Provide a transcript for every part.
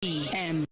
PM.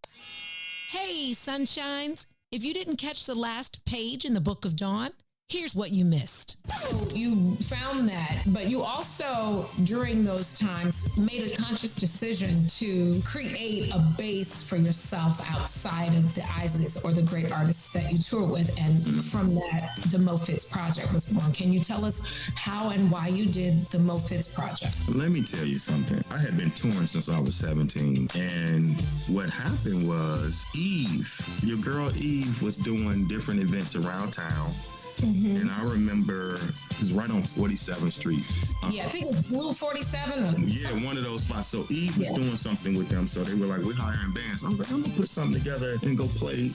Hey, sunshines. If you didn't catch the last page in the Book of Dawn, here's what you missed. So you found that, but you also, during those times, made a conscious decision to create a base for yourself outside of the Isleys or the great artists that you tour with. And from that, the Mo Fitz Project was born. Can you tell us how and why you did the Mo Fitz Project? Let me tell you something. I had been touring since I was 17. And what happened was your girl Eve was doing different events around town. Mm-hmm. And I remember it was right on 47th Street. Yeah, I think it was Blue 47. Yeah, one of those spots. So Eve was doing something with them. So they were like, we're hiring bands. I was like, I'm going to put something together and go play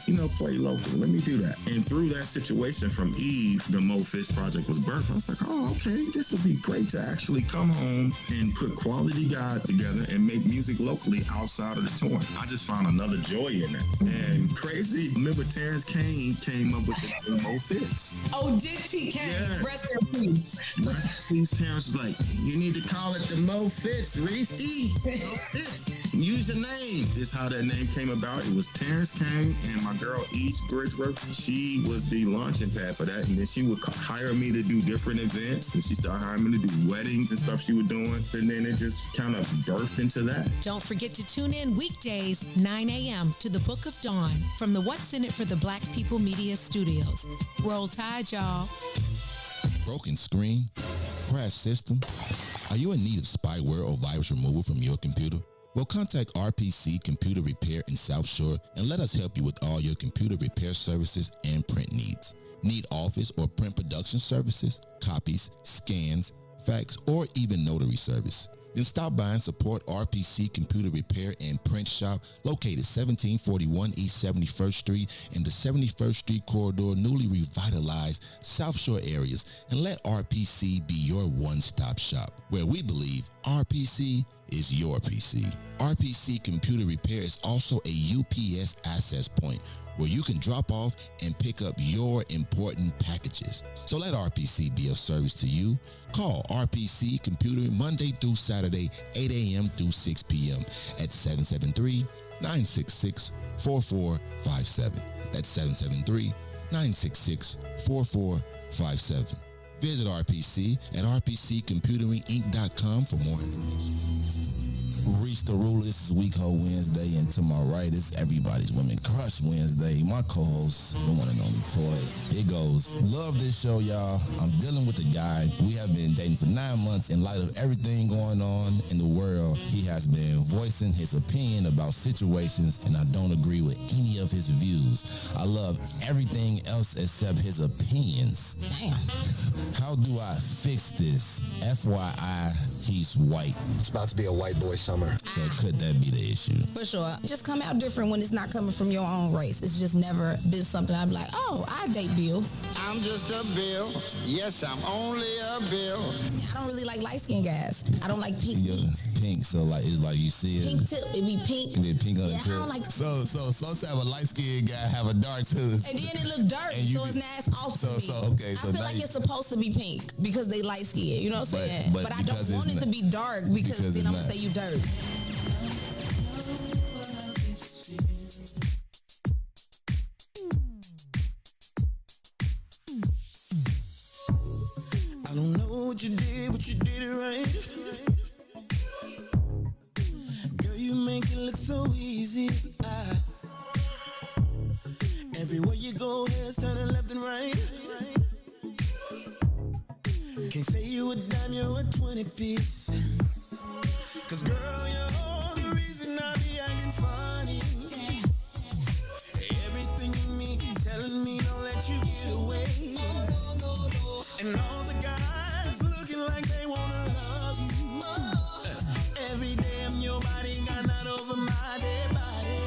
local. Let me do that. And through that situation from Eve, the Mo Fitz Project was birthed. I was like, oh, okay, this would be great to actually come home and put quality guys together and make music locally outside of the touring. I just found another joy in it. And crazy, remember Terrence Kane came up with the name Mo Fitz. Oh, did he? Yeah. Rest in peace. Rest in peace. Terrence was like, you need to call it the Mo Fitz, Reese. Mo Fitz. Use your name. This is how that name came about. It was Terrence Kane and my girl Eve Bridgeworth. She was the launching pad for that. And then she would hire me to do different events. And she started hiring me to do weddings and stuff she was doing. And then it just kind of birthed into that. Don't forget to tune in weekdays, 9 a.m. to the Book of Dawn from the What's in It for the Black People Media Studios. Roll Tide, y'all. Broken screen? Crash system? Are you in need of spyware or virus removal from your computer? Well, contact RPC Computer Repair in South Shore and let us help you with all your computer repair services and print needs. Need office or print production services, copies, scans, fax, or even notary service? Then stop by and support RPC Computer Repair and Print Shop located 1741 East 71st Street in the 71st Street corridor, newly revitalized South Shore areas, and let RPC be your one-stop shop, where we believe RPC is your PC. RPC Computer Repair is also a UPS access point where you can drop off and pick up your important packages. So let RPC be of service to you. Call RPC Computer Monday through Saturday, 8 a.m. through 6 p.m. at 773-966-4457. That's 773-966-4457. Visit RPC at rpccomputeringinc.com for more information. Reach the ruler. This is Week Ho Wednesday, and to my right is Everybody's Women Crush Wednesday. My co-host, the one and only Toy. It goes, love this show, y'all. I'm dealing with a guy. We have been dating for 9 months. In light of everything going on in the world, he has been voicing his opinion about situations, and I don't agree with any of his views. I love everything else except his opinions. Damn. How do I fix this? FYI, he's white. It's about to be a white boy summer. So could that be the issue? For sure. Just come out different when it's not coming from your own race. It's just never been something I'd be like, oh, I date Bill. I'm just a Bill. Yes, I'm only a Bill. I don't really like light-skinned guys. I don't like pink meat. Pink, so like it's like you see it. Pink tip, it be pink. It be pink on the tip. I don't like. So have a light-skinned guy have a dark tooth. And then it look dark, so it's nasty off to me. Okay, so I feel like it's supposed to be pink because they light-skinned. You know what I'm saying? But I don't want it to be dark because then I'm gonna say you dirt. I don't know what you did, but you did it right. Girl, you make it look so easy. Everywhere you go, heads turning left and right. Can't say you a dime, you're a 20 piece. Cause girl, you're all the reason I be acting funny. Everything in me telling me don't let you get away. And all the guys looking like they wanna love you. Every day I'm your body, got not over my dead body.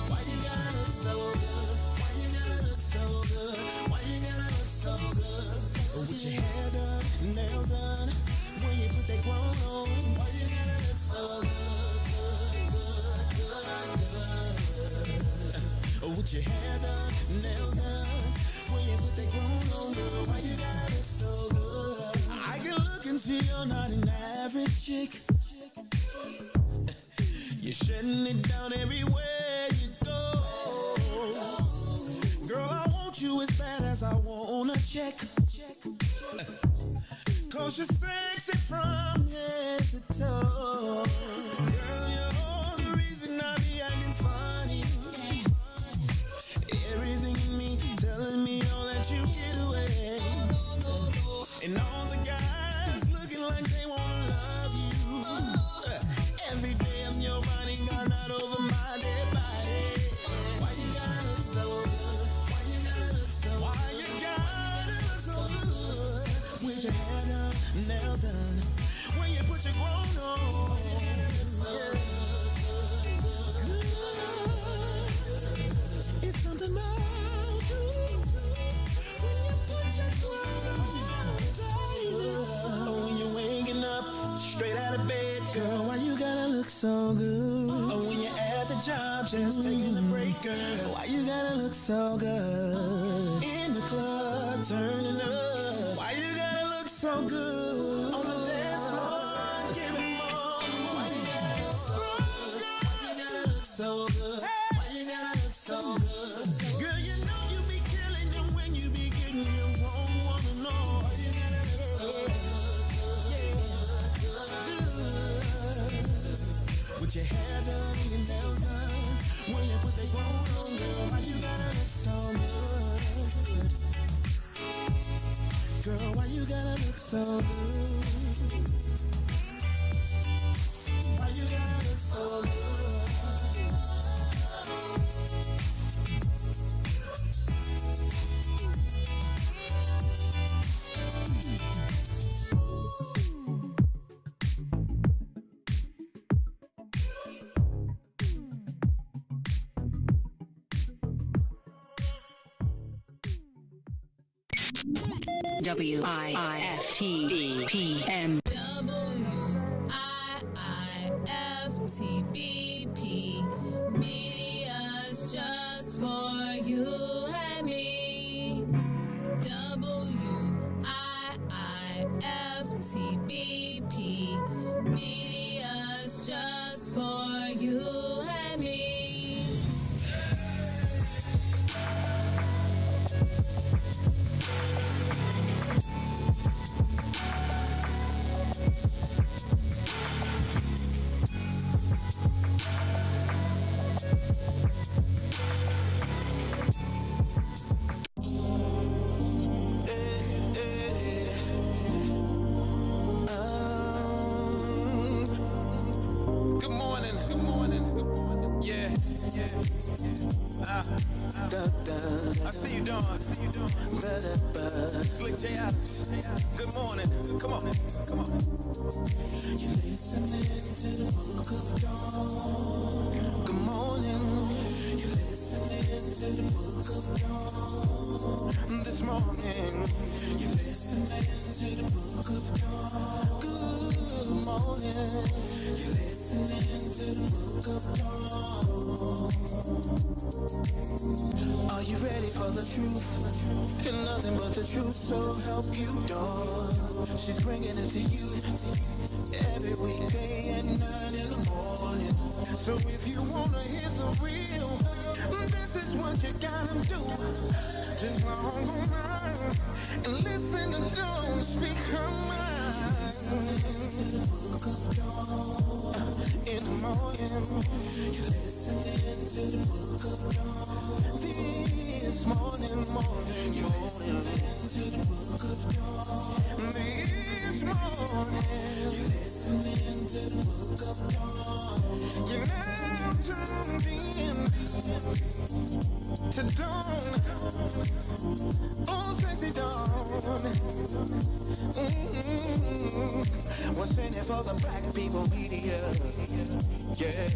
Why you gotta look so good? Why you gotta look so good? Why you gotta look so good? With your hair done, nails done, when you put that clothes on. Why you gotta look so good? With your hair done, nails done, when you put that clothes on, girl. Why you gotta look so good? I can look and see you're not an average chick. You're shutting it down everywhere you go. Girl, I want you as bad as I wanna check. Cause you're sexy from head to toe. Girl, you're the reason I be acting funny. Everything in me telling me all that you get away. And all the guys looking like they wanna love you. Every day I'm your body, got not over my dead body. Why you gotta look so good? Why you gotta look so good? Why you gotta look so good? With your hair done, nails done, when you put your grown on. It's something about you when you put your grown on. Oh, when you're waking up straight out of bed, girl, why you gotta look so good? Oh, when you're at the job just taking a break, girl, why you gotta look so good? In the club turning up, why you gotta look so good? On the dance floor giving more. Why you gotta look so good? Why you gotta look so good? Why you gotta look so good? Girl, you know you be killing them when you be getting your own woman on. Why you gotta look so good? With your hair done, your nails done, when you put that grown on, girl, why you gotta look so good? Girl, why you gotta look so good? Why you gotta look so good? WIIFTBPM. WIIFTBP. Media's just for you and me. WIIFTBP. Media's just for you and me. Good morning. Good morning. Good morning. Yeah. I see you, Dawn. Slick J. Adams. Good morning. Come on. You're listening to the book of Dawn. Good morning. You're listening to the book of Dawn. This morning. You're listening to the book of Dawn. Good morning. You're listening to the book of Dawn. Are you ready for the truth? And nothing but the truth, so help you, Dawn. She's bringing it to you every weekday at 9 in the morning. So if you wanna hear the real, this is what you gotta do. Just log online and listen to Dawn speak her mind. Listening to the book of Dawn in the morning. You're listening to the book of Dawn this morning. You're listening to the book of Dawn this morning. You're listening to the book of Dawn. You're now tuned in to Dawn. Oh, sexy Dawn. What's in it for the black people media? Yeah.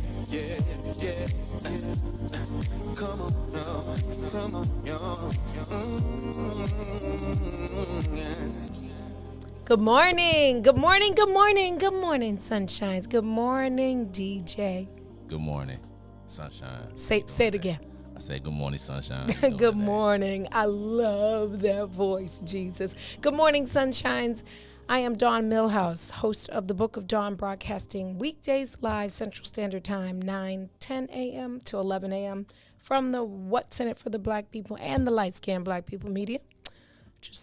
Come on, y'all. Good morning, sunshines. Good morning, DJ. Good morning, sunshine. Say it again. I said good morning, sunshine. Good morning. I love that voice, Jesus. Good morning, sunshines. I am Dawn Milhouse, host of the Book of Dawn, broadcasting weekdays live Central Standard Time, 10 a.m. to 11 a.m. from the What's in It for the Black People and the Light Skinned Black People Media.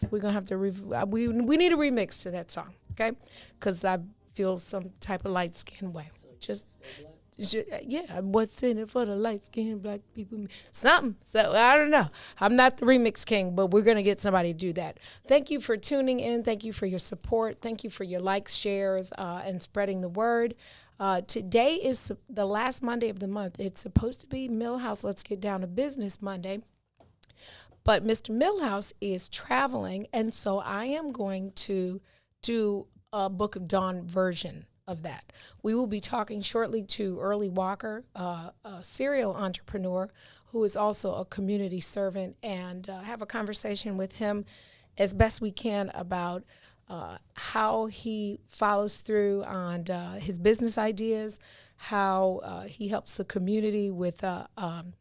We're going to have to, we need a remix to that song, okay? Because I feel some type of light skinned way. Yeah, what's in it for the light-skinned black people? Something. So, I don't know. I'm not the remix king, but we're going to get somebody to do that. Thank you for tuning in. Thank you for your support. Thank you for your likes, shares, and spreading the word. Today is the last Monday of the month. It's supposed to be Milhouse Let's Get Down to Business Monday. But Mr. Milhouse is traveling, and so I am going to do a Book of Dawn version of that. We will be talking shortly to Early Walker, a serial entrepreneur who is also a community servant, and have a conversation with him as best we can about how he follows through on his business ideas, how he helps the community with I'm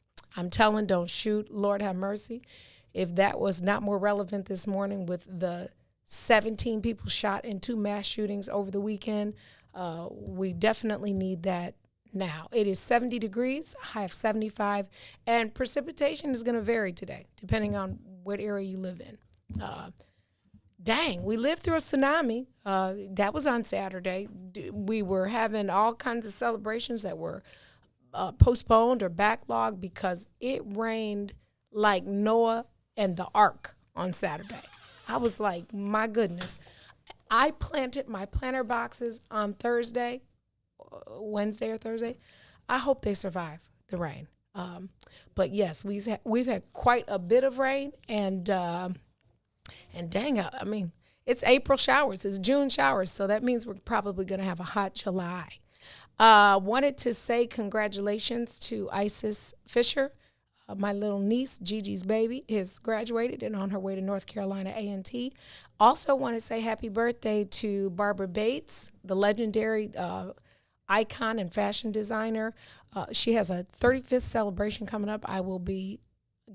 telling, don't shoot, Lord have mercy. If that was not more relevant this morning with the 17 people shot in 2 mass shootings over the weekend, we definitely need that now. It is 70 degrees, high of 75, and precipitation is going to vary today, depending on what area you live in. We lived through a tsunami. That was on Saturday. We were having all kinds of celebrations that were postponed or backlogged because it rained like Noah and the Ark on Saturday. I was like, my goodness. I planted my planter boxes on Wednesday or Thursday. I hope they survive the rain. But yes, we've had quite a bit of rain, and dang, I mean, it's April showers, it's June showers, so that means we're probably going to have a hot July. Wanted to say congratulations to Isis Fisher. My little niece, Gigi's baby, is graduated and on her way to North Carolina A&T. Also want to say happy birthday to Barbara Bates, the legendary icon and fashion designer. She has a 35th celebration coming up. I will be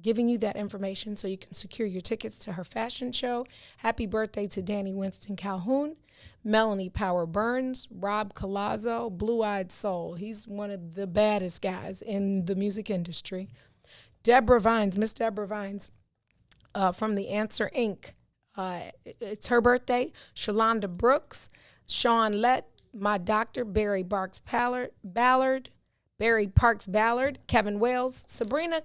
giving you that information so you can secure your tickets to her fashion show. Happy birthday to Danny Winston Calhoun, Melanie Power Burns, Rob Colazzo, Blue Eyed Soul. He's one of the baddest guys in the music industry. Deborah Vines, Miss Deborah Vines from The Answer, Inc. It's her birthday. Shalonda Brooks, Sean Lett, my doctor, Barry Parks Ballard, Kevin Wales, Sabrina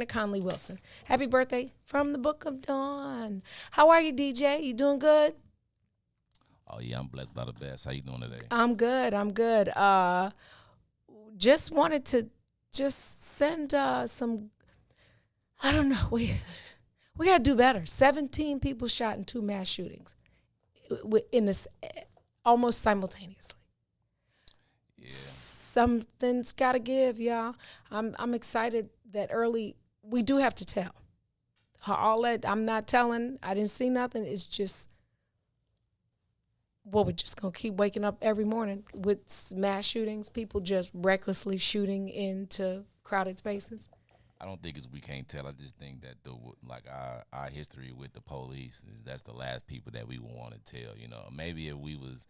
Conley Wilson. Happy birthday from the Book of Dawn. How are you, DJ? You doing good? Oh, yeah, I'm blessed by the best. How you doing today? I'm good. Just wanted to send some, I don't know, we got to do better. 17 people shot in 2 mass shootings in this almost simultaneously. Yeah. Something's got to give, y'all. I'm excited that we do have to tell. All that, I'm not telling, I didn't see nothing. It's just, we're just going to keep waking up every morning with mass shootings, people just recklessly shooting into crowded spaces. I don't think we can't tell. I just think that our history with the police that's the last people that we would want to tell. Maybe if we was,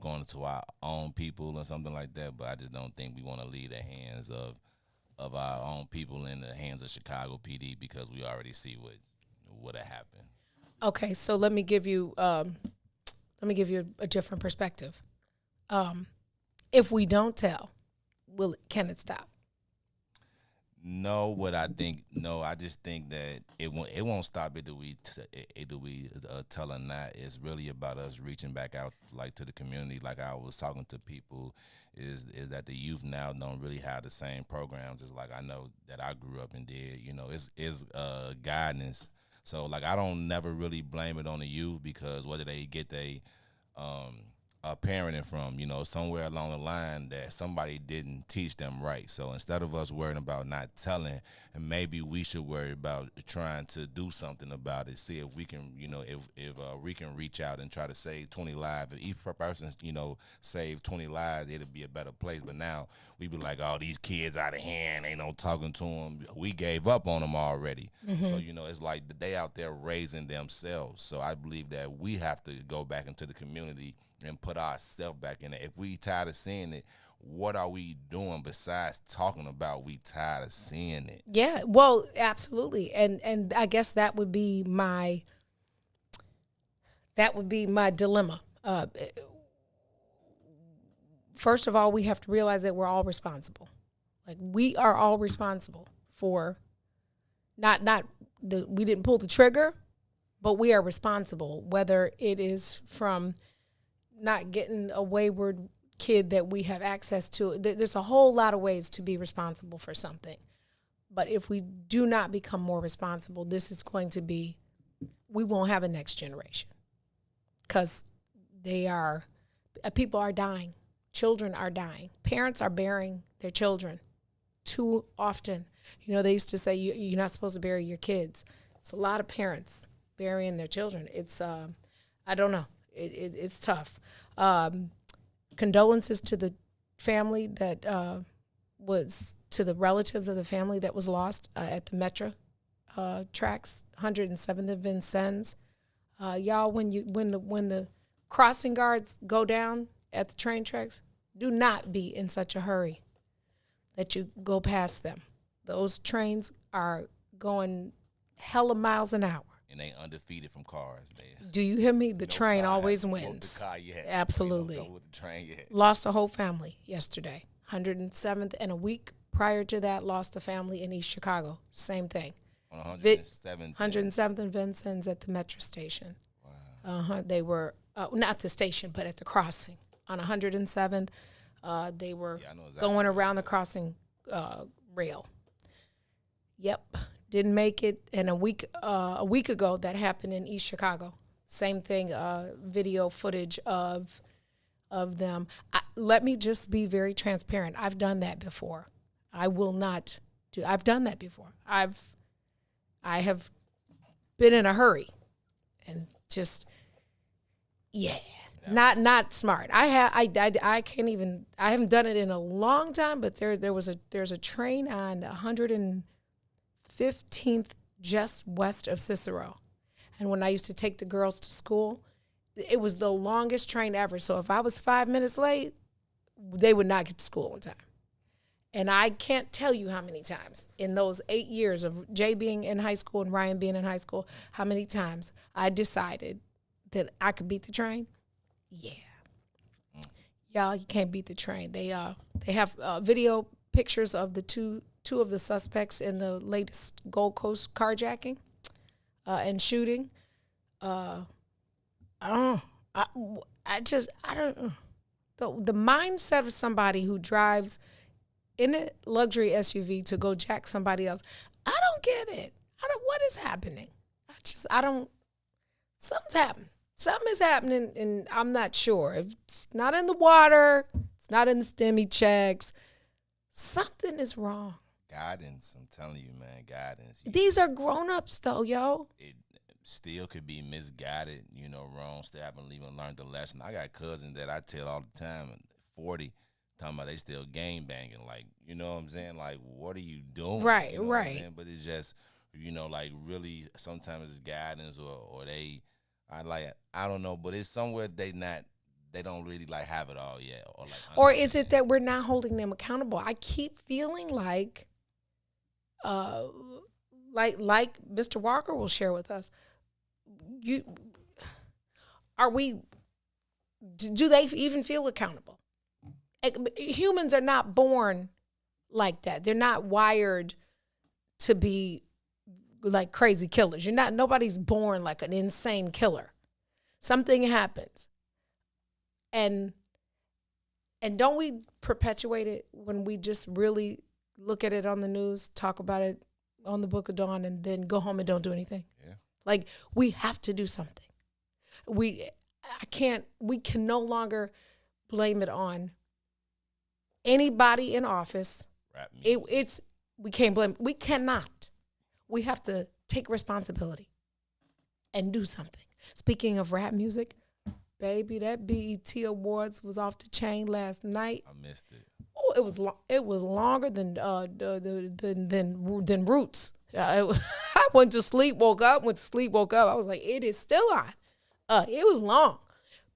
going to our own people or something like that, but I just don't think we want to leave the hands of our own people in the hands of Chicago PD because we already see what would have happened. Okay, so let me give you a different perspective. If we don't tell, can it stop? No, I just think that it won't stop either we tell or not. It's really about us reaching back out to the community. Like I was talking to people, is that the youth now don't really have the same programs as I know that I grew up and did. It's guidance. So I don't never really blame it on the youth because whether they get parenting from, somewhere along the line that somebody didn't teach them right. So instead of us worrying about not telling, and maybe we should worry about trying to do something about it, see if we can, if we can reach out and try to save 20 lives. If each person, save 20 lives, it'll be a better place. But now we be like, oh, these kids out of hand, ain't no talking to them. We gave up on them already. Mm-hmm. So, it's like they out there raising themselves. So I believe that we have to go back into the community and put ourselves back in it. If we tired of seeing it, what are we doing besides talking about we tired of seeing it? Yeah, well, absolutely. And I guess that would be my dilemma. First of all, we have to realize that we're all responsible. Like, we are all responsible for we didn't pull the trigger, but we are responsible, whether it is from not getting a wayward kid that we have access to. There's a whole lot of ways to be responsible for something. But if we do not become more responsible, this is going to be, we won't have a next generation. Because people are dying. Children are dying. Parents are burying their children too often. They used to say you're not supposed to bury your kids. It's a lot of parents burying their children. It's, I don't know. It's tough. Condolences to the family that to the relatives of the family that was lost at the Metro tracks, 107th and Vincennes. Y'all, when the crossing guards go down at the train tracks, do not be in such a hurry that you go past them. Those trains are going hella miles an hour. And they undefeated from cars. Do you hear me? The train always wins. The car yet. Absolutely. Don't with the train yet. Lost a whole family yesterday. 107th, and a week prior to that, lost a family in East Chicago. Same thing. On 107th. 107th and Vincennes at the Metro station. Wow. They were, not the station, but at the crossing. On 107th, they were going around the crossing rail. Yep. Didn't make it. And a week ago, that happened in East Chicago. Same thing, video footage of them. Let me just be very transparent. I've done that before. I've done that before. I have been in a hurry and just, not smart. I haven't done it in a long time, but there's a train on 115th just west of Cicero. And when I used to take the girls to school, it was the longest train ever. So if I was 5 minutes late, they would not get to school on time. And I can't tell you how many times in those 8 years of Jay being in high school and Ryan being in high school, how many times I decided that I could beat the train. Yeah. Y'all, you can't beat the train. They have video pictures of the two of the suspects in the latest Gold Coast carjacking and shooting. I don't. The mindset of somebody who drives in a luxury SUV to go jack somebody else, I don't get it. What is happening? Something's happening. Something is happening, and I'm not sure. If it's not in the water, it's not in the STEMI checks, something is wrong. Guidance, I'm telling you, man, guidance. These are grown-ups, though, yo. It still could be misguided, wrong. Still haven't even learned the lesson. I got cousins that I tell all the time, 40, talking about they still game banging. Like, you know what I'm saying? Like, what are you doing? Right, right. But it's just, like really sometimes it's guidance or they, I don't know, but it's somewhere they don't really like have it all yet. Or is it that we're not holding them accountable? I keep feeling like Mr. Walker will share with us, do they even feel accountable? Humans are not born like that. They're not wired to be like crazy killers. Nobody's born like an insane killer. Something happens. And don't we perpetuate it when we just really look at it on the news, talk about it on the Book of Dawn, and then go home and don't do anything? Yeah. Like, we have to do something. we can no longer blame it on anybody in office. We can't blame, we cannot. We have to take responsibility and do something. Speaking of rap music, baby, that BET Awards was off the chain last night. I missed it. Oh, it was longer than Roots. I went to sleep, woke up. I was like, it is still on. It was long,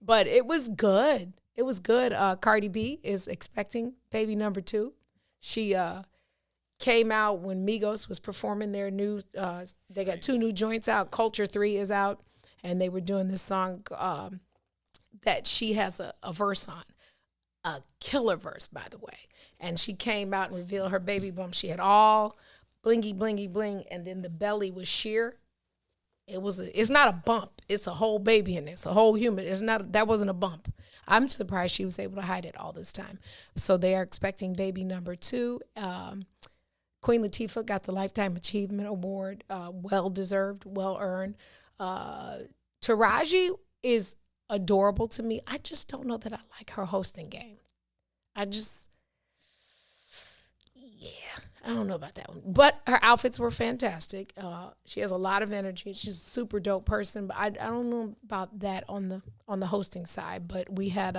but it was good. It was good. Cardi B is expecting baby number 2. She came out when Migos was performing their new. They got 2 new joints out. Culture 3 is out, and they were doing this song that she has a verse on. A killer verse, by the way. And she came out and revealed her baby bump. She had all blingy, blingy, bling, and then the belly was sheer. It's not a bump. It's a whole baby in there. It's a whole human. That wasn't a bump. I'm surprised she was able to hide it all this time. So they are expecting baby number 2. Queen Latifah got the Lifetime Achievement Award. Well-deserved, well-earned. Taraji is adorable to me. I just don't know that I like her hosting game. I don't know about that one. But her outfits were fantastic. She has a lot of energy. She's a super dope person. But I don't know about that on the hosting side. But we had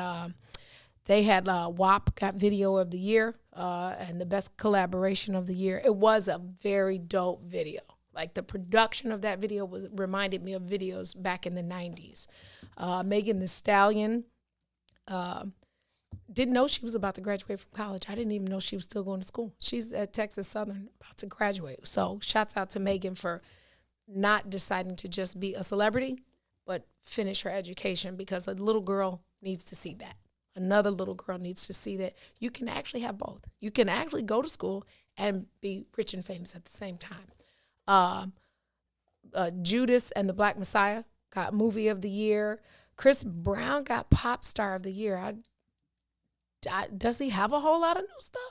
they had WAP got Video of the Year and the best collaboration of the year. It was a very dope video. Like the production of that video reminded me of videos back in the 90s. Megan Thee Stallion didn't know she was about to graduate from college. I didn't even know she was still going to school. She's at Texas Southern about to graduate. So shouts out to Megan for not deciding to just be a celebrity, but finish her education, because a little girl needs to see that. Another little girl needs to see that you can actually have both. You can actually go to school and be rich and famous at the same time. Judas and the Black Messiah got Movie of the Year. Chris Brown got Pop Star of the Year. Does he have a whole lot of new stuff?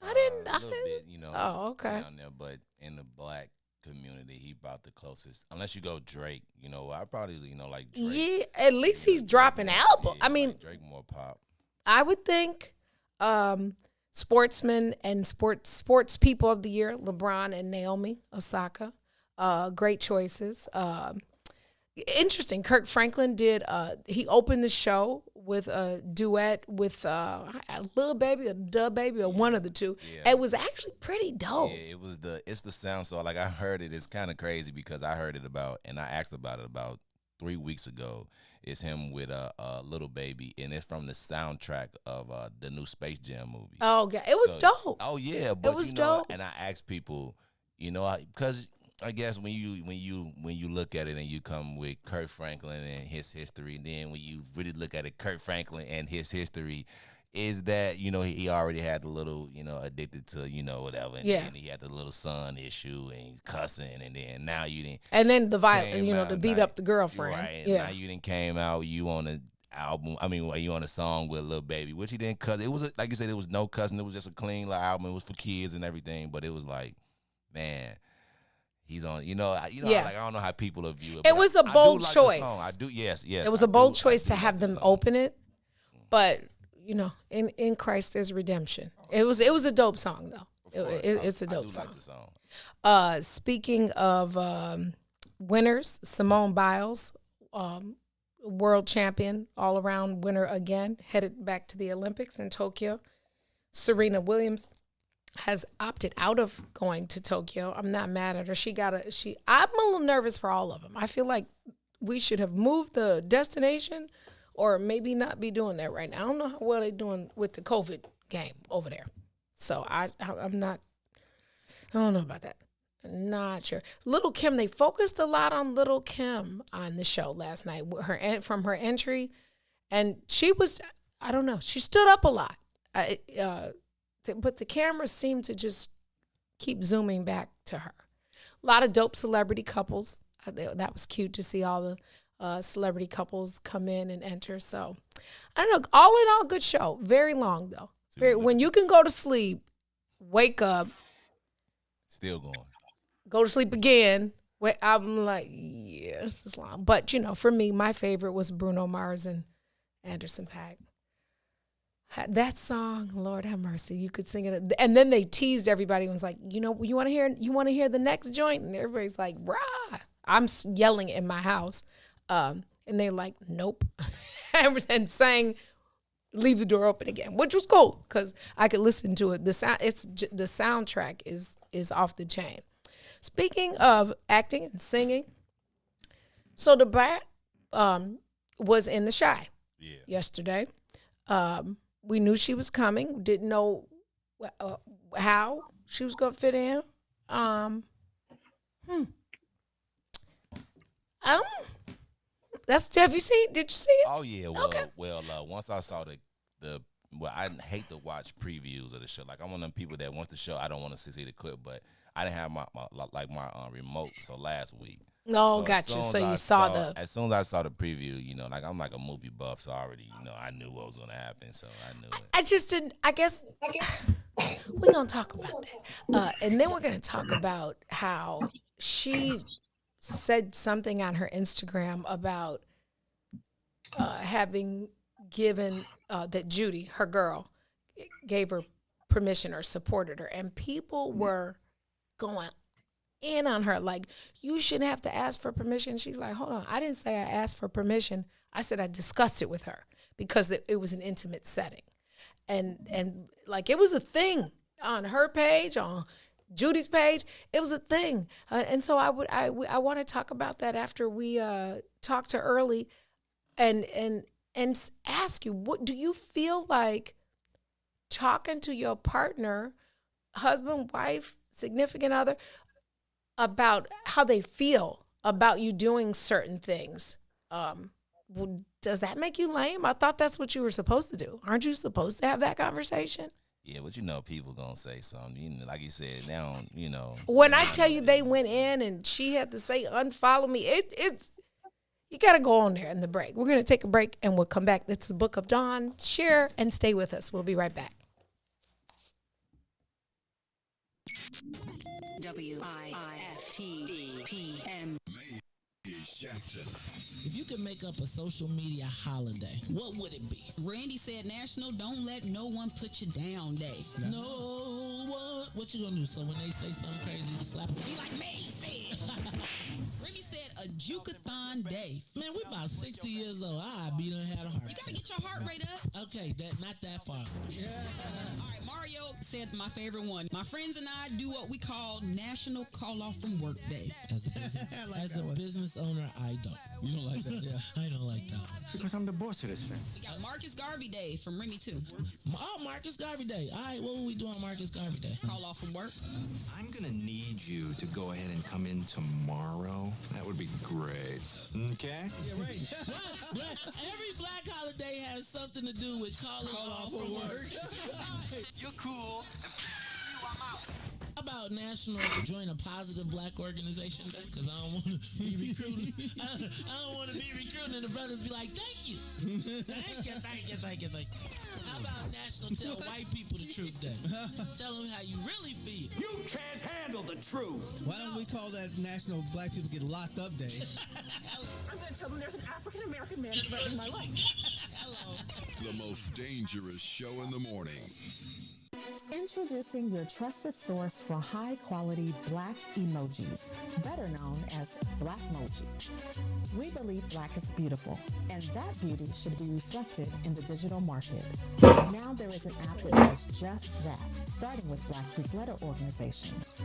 A little bit, Oh, okay. Down there, but in the black community, he about the closest. Unless you go Drake, I probably, like Drake. Yeah, at least he's dropping album. Yeah, I mean, like Drake more pop. I would think sportsmen and sports people of the year, LeBron and Naomi Osaka, great choices. Interesting. Kirk Franklin he opened the show with a duet with a Lil Baby, a Dub Baby, or one of the two. Yeah. It was actually pretty dope. Yeah, it's the sound. So like I heard it. It's kind of crazy because I heard it and I asked about it about 3 weeks ago. It's him with a Little Baby, and it's from the soundtrack of the new Space Jam movie. Oh, yeah. It was dope. Oh, yeah. But, it was dope. And I asked people, because I guess when you look at it and you come with Kirk Franklin and his history, then when you really look at it, Kirk Franklin and his history is that, he already had the little, addicted to, whatever. And then he had the little son issue and he's cussing. And then now you didn't. And then the violence, to beat up the girlfriend. Right. And now you didn't came out, you on the album. You on a song with Lil Baby, which he didn't cuss. It was, like you said, it was no cussing. It was just a clean album. It was for kids and everything. But it was like, man. He's on, like, I don't know how people will view it. It was a bold choice. I do, yes. It was a bold choice to have them open it, but in Christ there's redemption. It was a dope song though. It's a dope song. Like the song. Speaking of winners, Simone Biles, world champion, all around winner again, headed back to the Olympics in Tokyo. Serena Williams has opted out of going to Tokyo. I'm not mad at her. I'm a little nervous for all of them. I feel like we should have moved the destination or maybe not be doing that right now. I don't know how well they're doing with the COVID game over there. So I don't know about that. Not sure. Little Kim, they focused a lot on Little Kim on the show last night from her entry. And she was, I don't know, she stood up a lot. But the cameras seem to just keep zooming back to her. A lot of dope celebrity couples. That was cute to see all the celebrity couples come in and enter. So, I don't know. All in all, good show. Very long, though. When you can go to sleep, wake up. Still going. Go to sleep again. Wait, I'm like, yeah, this is long. But, for me, my favorite was Bruno Mars and Anderson .Paak. That song, Lord have mercy, you could sing it. And then they teased everybody and was like, you want to hear the next joint? And everybody's like, rah. I'm yelling in my house. And they're like, nope. and sang Leave the Door Open Again, which was cool because I could listen to it. The soundtrack is off the chain. Speaking of acting and singing, so the Brat was in the Chi yesterday. We knew she was coming. Didn't know how she was going to fit in. Have you seen? Did you see it? Oh yeah. Well, okay. Once I saw I hate to watch previews of the show. Like I'm one of them people that wants the show. I don't want to see the clip, but I didn't have my remote. So last week. Oh, gotcha. So you saw as soon as I saw the preview, like I'm like a movie buff, so I already, I knew what was going to happen. So I knew it. I just didn't. I guess we're gonna talk about that, and then we're gonna talk about how she said something on her Instagram about having given that Judy, her girl, gave her permission or supported her, and people were going in on her like, you shouldn't have to ask for permission. She's like, hold on, I didn't say I asked for permission. I said I discussed it with her because it was an intimate setting, and like it was a thing on her page, on Judy's page. It was a thing, and so I want to talk about that after we talk to Early, and ask you, what do you feel like talking to your partner, husband, wife, significant other, about how they feel about you doing certain things? Does that make you lame? I thought that's what you were supposed to do. Aren't you supposed to have that conversation? Yeah, but people gonna say something. Like you said, now When I tell you they went in and she had to say unfollow me, it's you gotta go on there in the break. We're gonna take a break and we'll come back. It's the Book of Dawn. Share and stay with us. We'll be right back. WIFTPM. If you could make up a social media holiday, what would it be? Randy said National Don't Let No One Put You Down Day. No one. What you gonna do? So when they say something crazy, you slap them? Be like me said. Remy said a Jukathon Day. Man, we about 60 years old. We done had a heart attack. You gotta get your heart rate up. Okay, not that far. All right, Mario said my favorite one. My friends and I do what we call National Call Off from Work Day. As a business owner, I don't. You don't like that? Yeah. I don't like that. Because I'm the boss of this thing. We got Marcus Garvey Day from Remy too. Oh, Marcus Garvey Day. All right, what will we do on Marcus Garvey Day? Call off from work. I'm going to need you to go ahead and come in tomorrow. That would be great. Okay? Yeah, right. Every black holiday has something to do with calling off from work. You're cool. How about National Join a Positive Black Organization Day? Because I don't want to be recruiting. I don't want to be recruiting and the brothers be like, thank you. Thank you. How about National Tell White People the Truth Day? Tell them how you really feel. You can't handle the truth. Why don't we call that National Black People Get Locked Up Day? I'm going to tell them there's an African-American man who's in my life. Hello. The most dangerous show in the morning. Introducing your trusted source for high-quality black emojis, better known as Blackmoji. We believe black is beautiful, and that beauty should be reflected in the digital market. Now there is an app that does just that, starting with Black Greek letter organizations.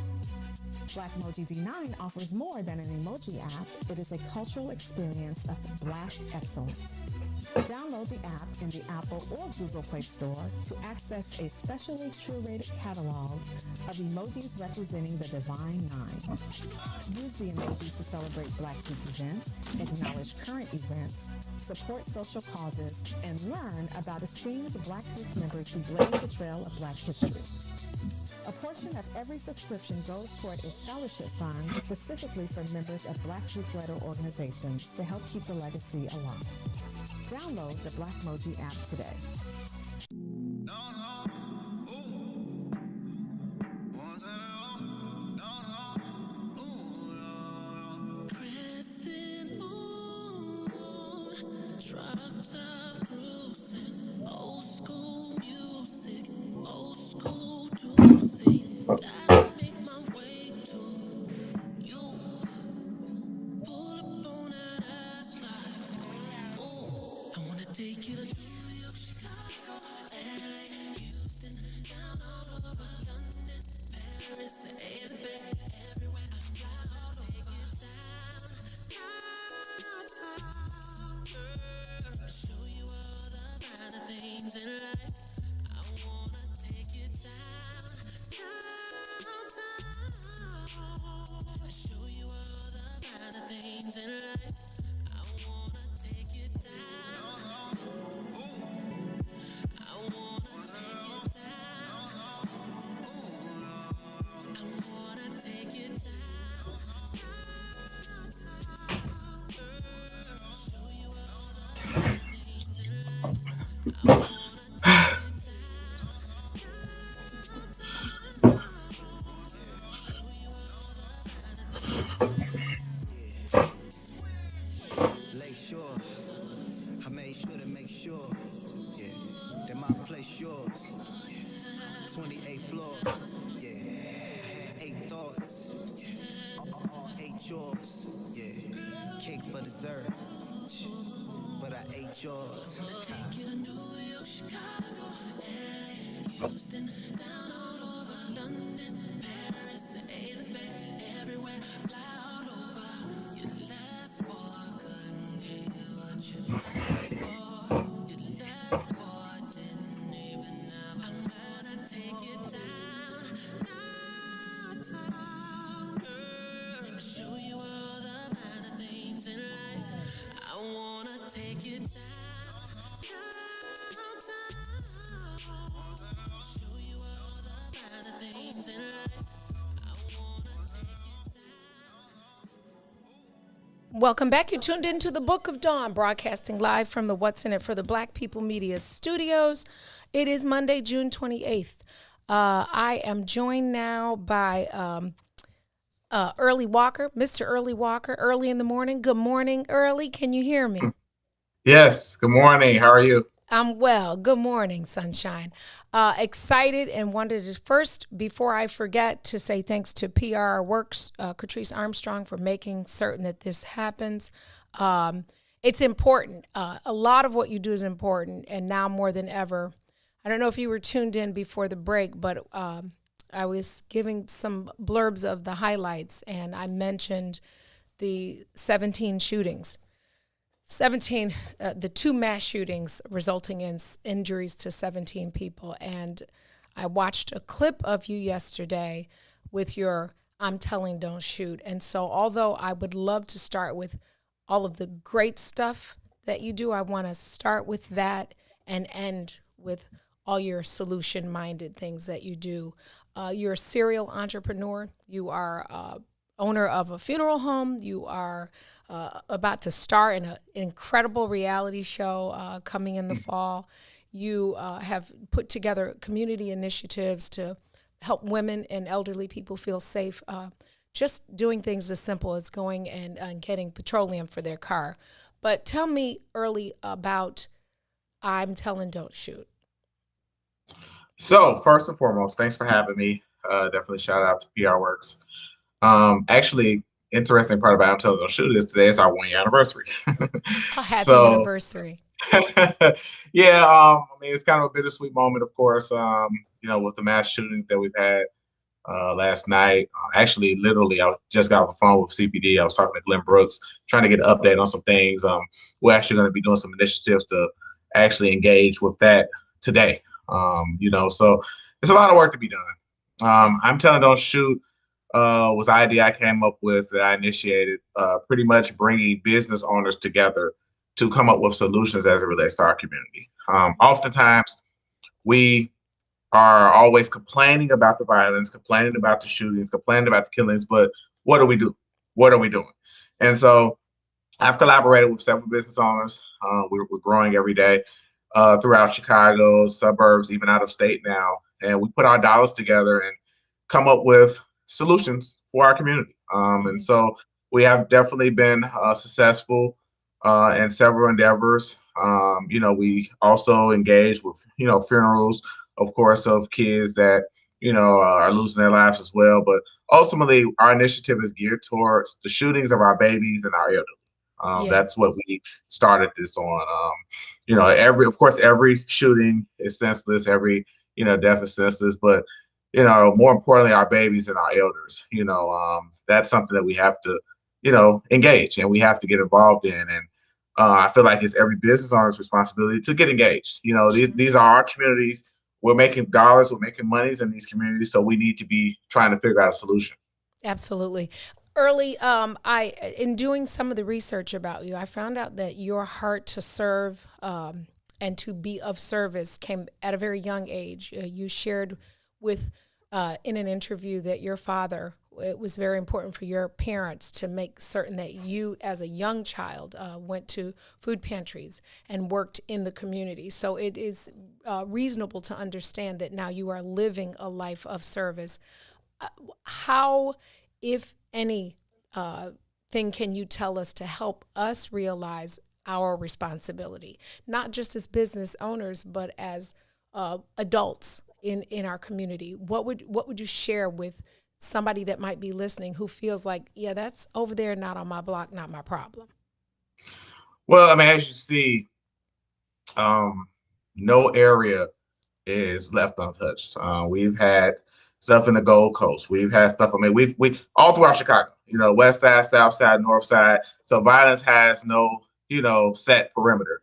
Blackmoji D9 offers more than an emoji app. It is a cultural experience of black excellence. Download the app in the Apple or Google Play Store to access a specially curated catalog of emojis representing the Divine Nine. Use the emojis to celebrate Black Youth events, acknowledge current events, support social causes, and learn about esteemed Black Youth members who blaze the trail of Black history. A portion of every subscription goes toward a scholarship fund specifically for members of Black Greek letter organizations to help keep the legacy alive. Download the Blackmoji app today. I made sure to make sure, yeah, that my place yours. Yeah. 28th floor, yeah. I had 8 thoughts, yeah. All 8 yours, yeah. Cake for dessert, but I ate yours. Take you to New York, Chicago, LA, Houston, down all over London, Paris, the A, the Bay, everywhere, fly all over. Your last boy couldn't give you what you asked for. Your last boy didn't even have I'm gonna take you downtown, girl. Show you all the finer things in life. I wanna take you downtown. Show you all the finer things in life. Welcome back. You're tuned into the Book of Dawn, broadcasting live from the What's in It for the Black People Media Studios. It is Monday, June 28th. I am joined now by Early Walker, Mr. Early Walker, early in the morning. Good morning, Early. Can you hear me? Yes. Good morning. How are you? I'm well. Good morning, sunshine. Excited and wanted to first, before I forget, to say thanks to PR Works, Catrice Armstrong, for making certain that this happens. It's important. A lot of what you do is important, and now more than ever. I don't know if you were tuned in before the break, but I was giving some blurbs of the highlights, and I mentioned the 17 shootings. 17, the 2 mass shootings resulting in injuries to 17 people. And I watched a clip of you yesterday with your I'm telling don't shoot. And so although I would love to start with all of the great stuff that you do, I want to start with that and end with all your solution-minded things that you do. You're a serial entrepreneur. You are owner of a funeral home. You are about to star in an incredible reality show coming in the fall. You have put together community initiatives to help women and elderly people feel safe, just doing things as simple as going and getting petroleum for their car. But tell me, Early, about I'm telling don't shoot. So first and foremost, thanks for having me. Definitely shout out to PR Works. Actually, interesting part about I'm telling don't shoot is today is our 1-year anniversary. Happy anniversary. Yeah, I mean, it's kind of a bittersweet moment, of course, with the mass shootings that we've had last night. Actually, literally, I just got off the phone with CPD. I was talking to Glenn Brooks, trying to get an update on some things. We're actually going to be doing some initiatives to actually engage with that today. So it's a lot of work to be done. I'm telling don't shoot was an idea I came up with that I initiated, pretty much bringing business owners together to come up with solutions as it relates to our community. Oftentimes, we are always complaining about the violence, complaining about the shootings, complaining about the killings, but what do we do? What are we doing? And so I've collaborated with several business owners. We're growing every day throughout Chicago, suburbs, even out of state now. And we put our dollars together and come up with solutions for our community. And so we have definitely been successful. in several endeavors. We also engage with, funerals, of course, of kids that, are losing their lives as well. But ultimately, our initiative is geared towards the shootings of our babies and our elderly. That's what we started this on. Every shooting is senseless. Every, death is senseless. But, more importantly, our babies and our elders, that's something that we have to, engage and we have to get involved in. And I feel like it's every business owner's responsibility to get engaged. These are our communities. We're making dollars, we're making monies in these communities. So we need to be trying to figure out a solution. Absolutely. Early, in doing some of the research about you, I found out that your heart to serve and to be of service came at a very young age. You shared with in an interview that your father, it was very important for your parents to make certain that you, as a young child, went to food pantries and worked in the community. So it is reasonable to understand that now you are living a life of service. How, if any, thing can you tell us to help us realize our responsibility, not just as business owners, but as adults in our community? What would you share with somebody that might be listening who feels like, yeah, that's over there, not on my block, not my problem? Well, I mean, as you see, no area is left untouched. We've had stuff in the Gold Coast. We've had stuff. I mean, we all throughout Chicago. West side, south side, north side. So violence has no, set perimeter.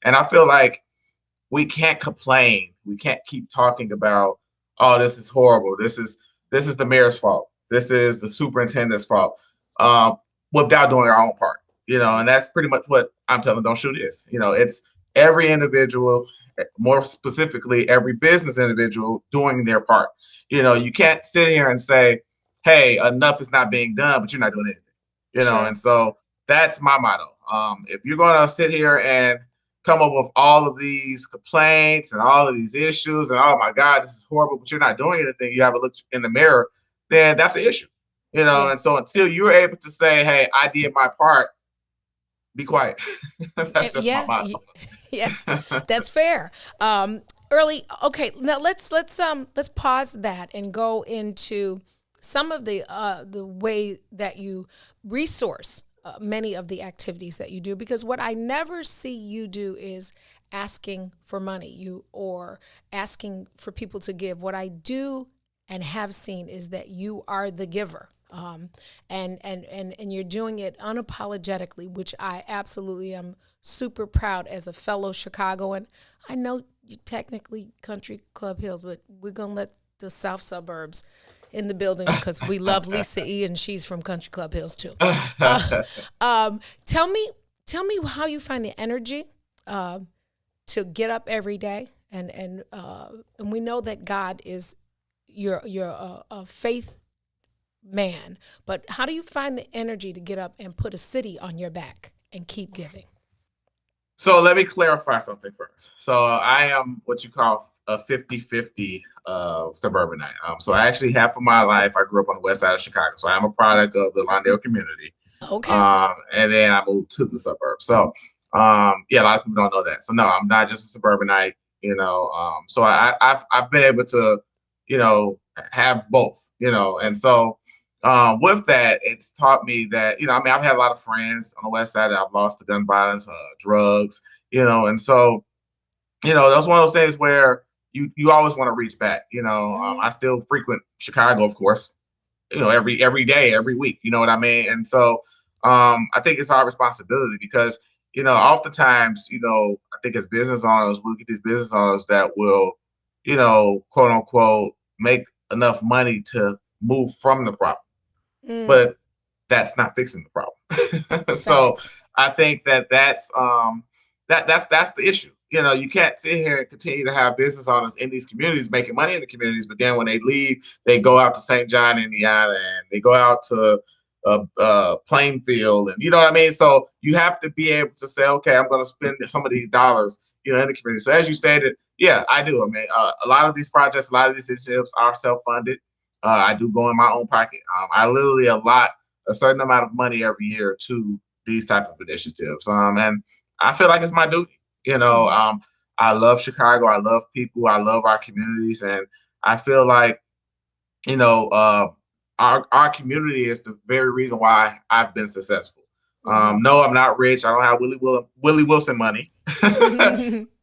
And I feel like we can't complain. We can't keep talking about, oh, this is horrible. This is the mayor's fault. This is the superintendent's fault, without doing our own part, and that's pretty much what I'm telling Don't Shoot is. It's every individual, more specifically, every business individual doing their part. You can't sit here and say, hey, enough is not being done, but you're not doing anything, Sure. And so that's my motto. If you're going to sit here and come up with all of these complaints and all of these issues and, oh my God, this is horrible, but you're not doing anything, you haven't looked in the mirror, then that's an issue, Yeah. And so until you're able to say, hey, I did my part, be quiet. That's just my motto. Yeah, that's fair. Early, okay, now let's pause that and go into some of the way that you resource many of the activities that you do, because what I never see you do is asking for money or asking for people to give. What I do and have seen is that you are the giver, and you're doing it unapologetically, which I absolutely am super proud as a fellow Chicagoan. I know you technically Country Club Hills, but we're gonna let the South Suburbs in the building because we love Lisa E. and she's from Country Club Hills too. Tell me how you find the energy to get up every day, and we know that God is you're a faith man, but how do you find the energy to get up and put a city on your back and keep giving? So let me clarify something first. So I am what you call a 50-50 suburbanite. So I actually half of my life I grew up on the west side of Chicago. So I'm a product of the Lawndale community. Okay. And then I moved to the suburbs. So a lot of people don't know that. So no, I'm not just a suburbanite. So I've been able to, have both. And so with that, it's taught me that, I've had a lot of friends on the west side that I've lost to gun violence, drugs, and so, that's one of those things where you always want to reach back, I still frequent Chicago, of course, every day, every week, you know what I mean? And so I think it's our responsibility because, oftentimes, I think as business owners, we'll get these business owners that will, quote unquote, make enough money to move from the problem. But that's not fixing the problem. So I think that's the issue. You can't sit here and continue to have business owners in these communities making money in the communities, but then when they leave, they go out to St. John, Indiana, and they go out to Plainfield, and you know what I mean? So you have to be able to say, okay, I'm going to spend some of these dollars, in the community. So as you stated, yeah, I do. I mean, a lot of these projects, a lot of these initiatives are self-funded. I do go in my own pocket. I literally allot a certain amount of money every year to these type of initiatives. And I feel like it's my duty. I love Chicago. I love people. I love our communities, and I feel like our community is the very reason why I've been successful. No, I'm not rich. I don't have Willie Wilson money,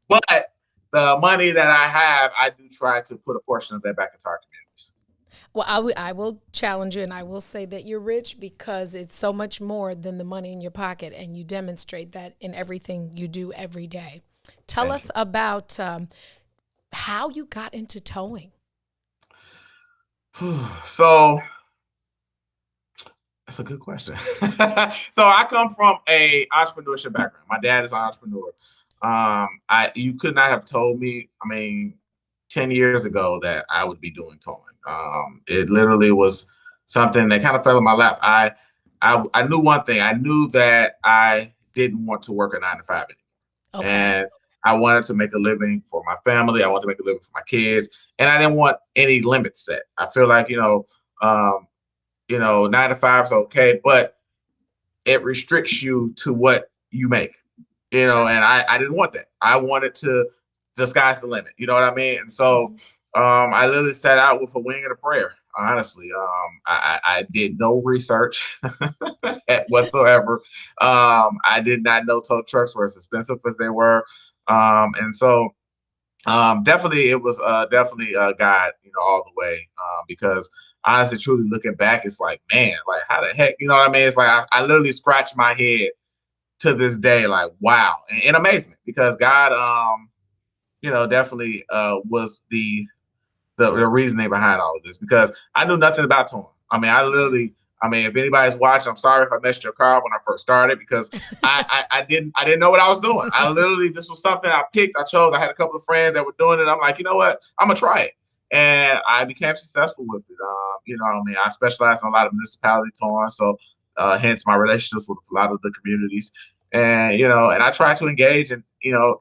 but the money that I have, I do try to put a portion of that back into our communities. Well, I will challenge you, and I will say that you're rich because it's so much more than the money in your pocket, and you demonstrate that in everything you do every day. Tell us about how you got into towing. So that's a good question. So I come from a entrepreneurship background. My dad is an entrepreneur. You could not have told me, 10 years ago that I would be doing towing. It literally was something that kind of fell in my lap. I knew one thing. I knew that I didn't want to work a 9-to-5 anymore. Okay. And I wanted to make a living for my family. I wanted to make a living for my kids, and I didn't want any limits set. I feel like 9-to-5 is okay, but it restricts you to what you make. And I didn't want that. I wanted to sky's the limit. You know what I mean? And so I literally set out with a wing and a prayer. Honestly, I did no research whatsoever. I did not know tow trucks were as expensive as they were. And so definitely it was definitely God, all the way. Because honestly, truly looking back, it's like, man, like how the heck, you know what I mean? It's like I literally scratch my head to this day, like, wow, in amazement, because God, definitely was the reasoning behind all of this, because I knew nothing about towing. If anybody's watching, I'm sorry if I messed your car when I first started, because I didn't know what I was doing. This was something I picked, I chose. I had a couple of friends that were doing it. I'm like, you know what? I'm gonna try it. And I became successful with it. I specialize in a lot of municipality towing. So hence my relationships with a lot of the communities. And, and I try to engage in,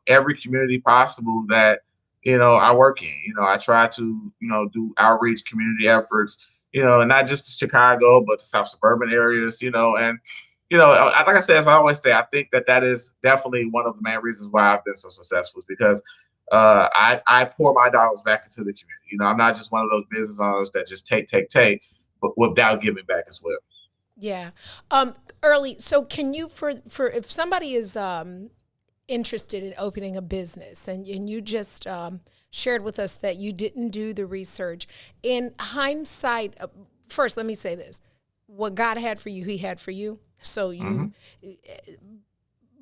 every community possible that, I work in. I try to, do outreach, community efforts, and not just to Chicago, but to South suburban areas, and, like I said, as I always say, I think that is definitely one of the main reasons why I've been so successful, is because I pour my dollars back into the community. I'm not just one of those business owners that just take, but without giving back as well. Yeah. Early. So can you, for if somebody is interested in opening a business, and you just shared with us that you didn't do the research, in hindsight, first, let me say this. What God had for you, he had for you. So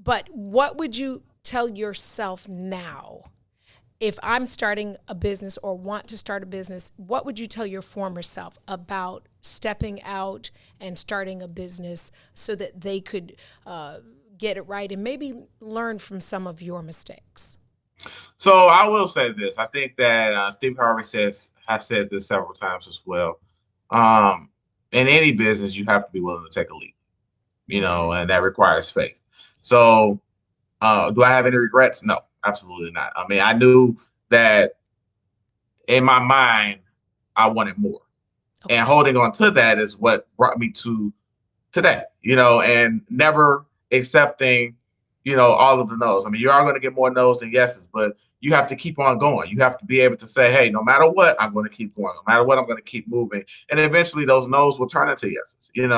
but what would you tell yourself now? If I'm starting a business or want to start a business, what would you tell your former self about stepping out and starting a business so that they could get it right and maybe learn from some of your mistakes? So I will say this. I think that Steve Harvey has said this several times as well. In any business, you have to be willing to take a leap, and that requires faith. So do I have any regrets? No. Absolutely not. I knew that in my mind, I wanted more. Okay. And holding on to that is what brought me to today, and never accepting, all of the no's. You are going to get more no's than yeses, but you have to keep on going. You have to be able to say, hey, no matter what, I'm going to keep going. No matter what, I'm going to keep moving. And eventually those no's will turn into yeses, and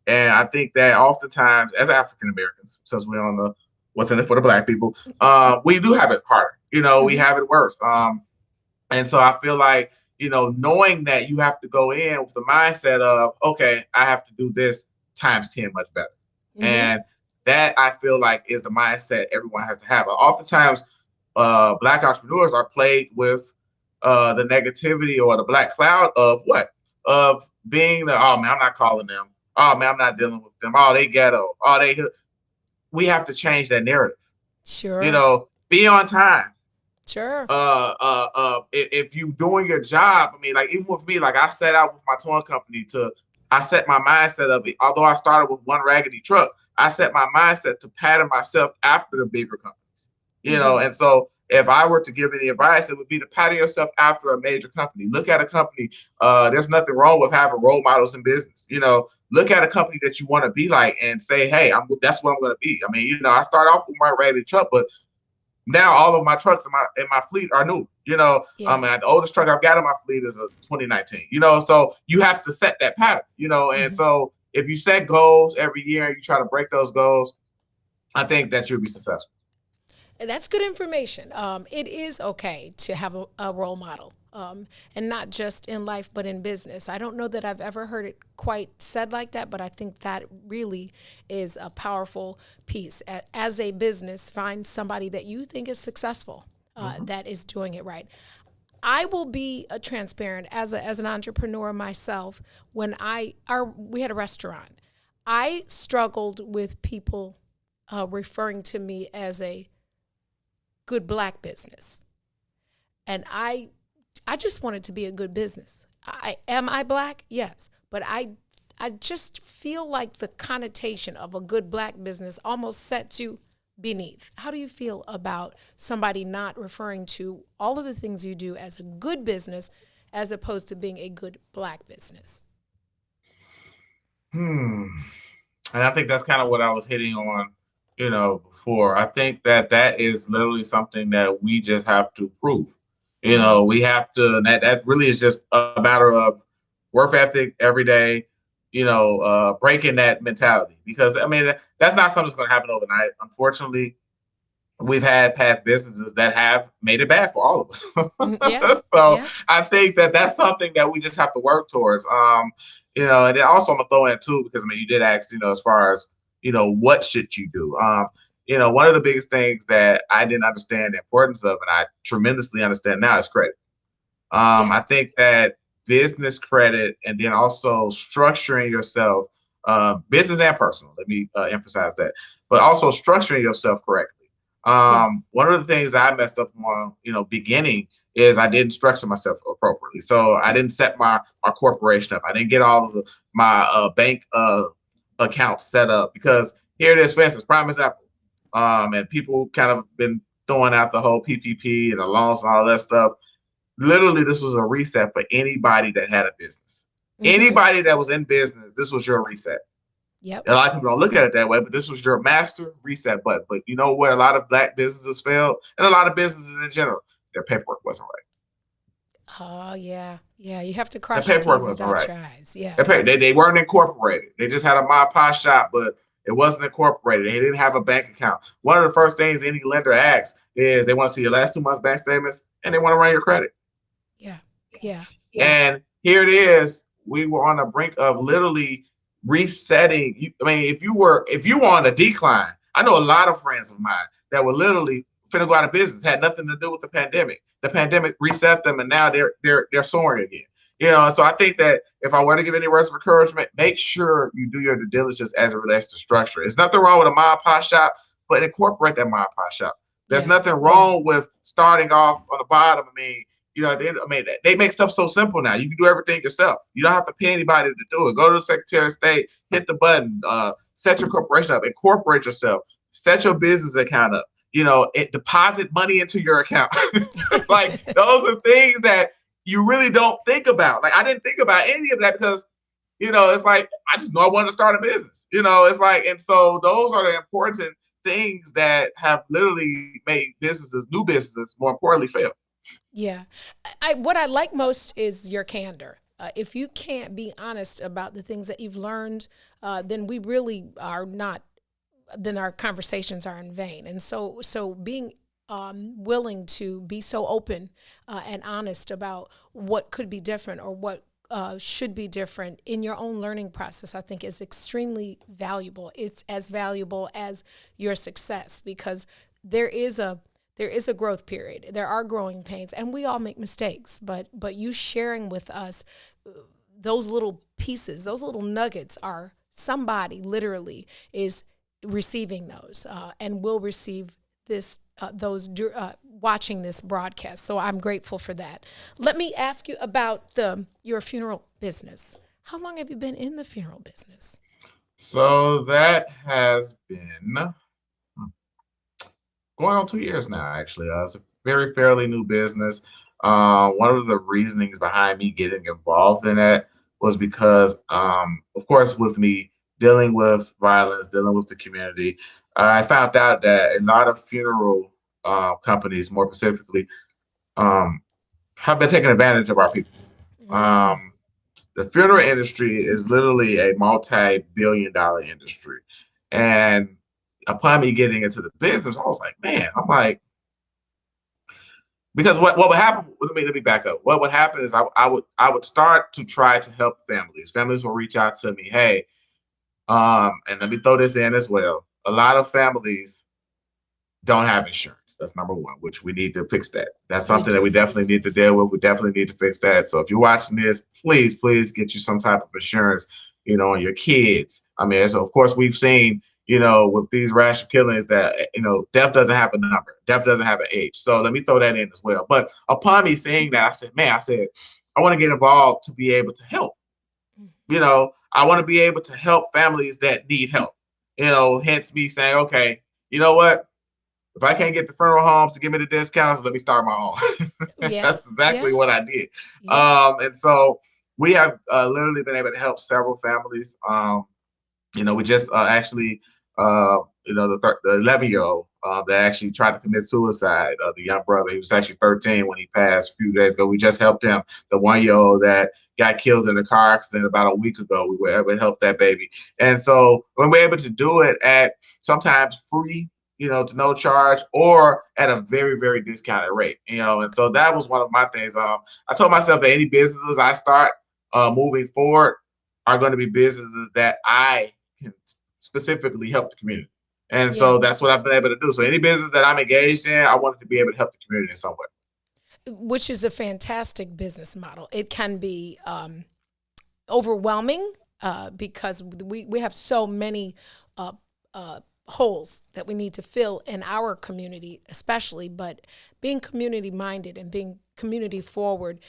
I think that oftentimes as African Americans, since we're on the what's in it for the Black people, we do have it harder. We have it worse. And so I feel like, knowing that you have to go in with the mindset of, okay, I have to do this times 10 much better. Mm-hmm. And that I feel like is the mindset everyone has to have. Oftentimes, Black entrepreneurs are plagued with the negativity or the Black cloud of what? Of being oh man, I'm not calling them. Oh man, I'm not dealing with them. Oh, they ghetto. Oh, they. We have to change that narrative. Sure. Be on time. Sure. If you doing your job, even with me, I set out with my towing company I set my mindset of it. Although I started with one raggedy truck, I set my mindset to pattern myself after the bigger companies. And so if I were to give any advice, it would be to pattern yourself after a major company. Look at a company. There's nothing wrong with having role models in business. Look at a company that you want to be like and say, hey, that's what I'm going to be. I mean, I start off with my raggedy truck, but now all of my trucks in my fleet are new. And the oldest truck I've got in my fleet is a 2019. So you have to set that pattern. And so if you set goals every year and you try to break those goals, I think that you'll be successful. And that's good information. It is okay to have a role model, and not just in life, but in business. I don't know that I've ever heard it quite said like that, but I think that really is a powerful piece. As a business, find somebody that you think is successful, that is doing it right. I will be transparent as an entrepreneur myself. When we had a restaurant, I struggled with people referring to me as a good Black business. And I just wanted to be a good business. Am I Black? Yes. But I just feel like the connotation of a good Black business almost sets you beneath. How do you feel about somebody not referring to all of the things you do as a good business as opposed to being a good Black business? And I think that's kind of what I was hitting on before. I think that is literally something that we just have to prove. We have to, and that really is just a matter of work ethic every day, breaking that mentality. Because, I mean, that's not something that's going to happen overnight. Unfortunately, we've had past businesses that have made it bad for all of us. I think that's something that we just have to work towards. And then also I'm going to throw in too, because, I mean, you did ask, as far as, what should you do? One of the biggest things that I didn't understand the importance of, and I tremendously understand now, is credit. I think that business credit, and then also structuring yourself, business and personal, let me emphasize that, but also structuring yourself correctly. One of the things that I messed up on, beginning is I didn't structure myself appropriately. So I didn't set my corporation up. I didn't get all of my bank accounts set up, because here it is, for instance, prime example. And people kind of been throwing out the whole PPP and the loans and all that stuff. Literally, this was a reset for anybody that had a business. Anybody that was in business, this was your reset. Yep. A lot of people don't look at it that way, but this was your master reset button. But you know where a lot of Black businesses failed, and a lot of businesses in general, their paperwork wasn't right. Oh, yeah. Yeah, you have to cross your T's and dot your I's. Yes. They weren't incorporated. They just had a mom and pop shop, but it wasn't incorporated. They didn't have a bank account. One of the first things any lender asks is they want to see your last 2 months bank statements, and they want to run your credit. Yeah. And here it is. We were on the brink of literally resetting. I mean, if you were on a decline, I know a lot of friends of mine that were literally finna go out of business, had nothing to do with the pandemic. The pandemic reset them, and now they're soaring again. So I think that if I were to give any words of encouragement, make sure you do your due diligence as it relates to structure. There's nothing wrong with a mom and pop shop, but incorporate that mom and pop shop. There's nothing wrong with starting off on the bottom. They make stuff so simple now. You can do everything yourself. You don't have to pay anybody to do it. Go to the Secretary of State, hit the button, set your corporation up, incorporate yourself, set your business account up. Deposit money into your account. Like, those are things that you really don't think about. Like, I didn't think about any of that because, it's like, I just know I wanted to start a business. It's like, and so those are the important things that have literally made new businesses, more importantly, fail. Yeah. What I like most is your candor. If you can't be honest about the things that you've learned, then we really are not, then our conversations are in vain. And so being willing to be so open and honest about what could be different or what should be different in your own learning process, I think is extremely valuable. It's as valuable as your success, because there is a growth period. There are growing pains, and we all make mistakes, but you sharing with us those little pieces, those little nuggets, are somebody literally is receiving those and will receive those watching this broadcast. So I'm grateful for that. Let me ask you about your funeral business. How long have you been in the funeral business? So that has been going on 2 years now, actually. It's very fairly new business. One of the reasonings behind me getting involved in that was because, of course, with me dealing with violence, dealing with the community, I found out that a lot of funeral companies, more specifically, have been taking advantage of our people. The funeral industry is literally a multi-billion-dollar industry. And upon me getting into the business, I was like, man, because what would happen, let me back up. What would happen is I would start to try to help families. Families will reach out to me, hey, and let me throw this in as well. A lot of families don't have insurance. That's number one, which we need to fix that. That's something that we definitely need to deal with. We definitely need to fix that. So if you're watching this, please get you some type of insurance, on your kids. I mean, so of course we've seen, with these rash of killings that, death doesn't have a number. Death doesn't have an age. So let me throw that in as well. But upon me saying that, I said, I want to get involved to be able to help. I want to be able to help families that need help. Hence me saying, okay, you know what? If I can't get the funeral homes to give me the discounts, let me start my own. That's exactly what I did. And so we have literally been able to help several families. We just actually, the 11-year-old that actually tried to commit suicide, the young brother, he was actually 13 when he passed a few days ago. We just helped him. The 1-year-old that got killed in a car accident about a week ago, we were able to help that baby. And so when we're able to do it at sometimes free, to no charge or at a very, very discounted rate, and so that was one of my things. I told myself that any businesses I start moving forward are going to be businesses that I can specifically help the community. And so that's what I've been able to do. So any business that I'm engaged in, I wanted to be able to help the community in some way. Which is a fantastic business model. It can be overwhelming because we have so many holes that we need to fill in our community, especially. But being community minded and being community forward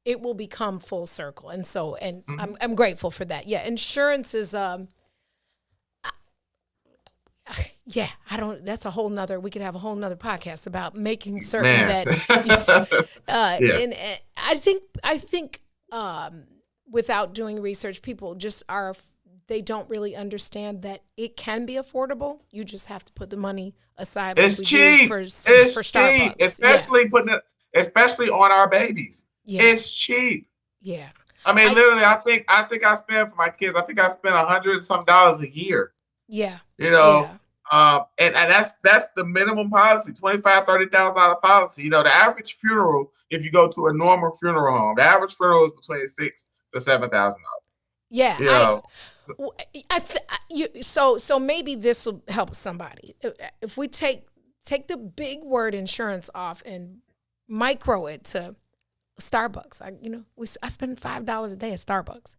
it will become full circle. And so, I'm grateful for that. Yeah, insurance is that's a whole nother, we could have a whole nother podcast about making certain that, and I think without doing research, people just they don't really understand that it can be affordable. You just have to put the money aside. It's cheap. For Starbucks. Cheap, especially on our babies. Yeah. It's cheap. Yeah. I mean, literally, I think I spend for my kids, I think I spend $100 and some a year. Yeah. And that's the minimum policy, $25,000, $30,000 policy. The average funeral, if you go to a normal funeral home, the average funeral is between $6,000 to $7,000. Yeah. So maybe this will help somebody. If we take the big word insurance off and micro it to Starbucks, I spend $5 a day at Starbucks.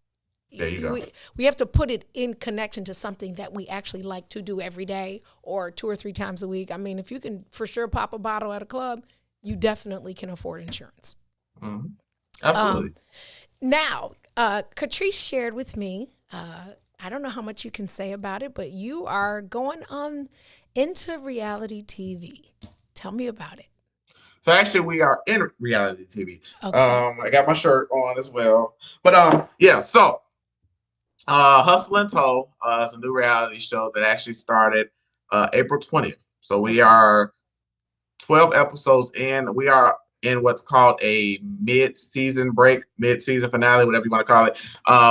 There you go. We have to put it in connection to something that we actually like to do every day or 2 or 3 times a week. I mean, if you can for sure pop a bottle at a club, you definitely can afford insurance. Mm-hmm. Absolutely. Now, Catrice shared with me, I don't know how much you can say about it, but you are going on into reality TV. Tell me about it. So actually, we are in reality TV. Okay. I got my shirt on as well. But so Hustle and Toll is a new reality show that actually started April 20th. So we are 12 episodes in. We are in what's called a mid-season break, mid-season finale, whatever you want to call it.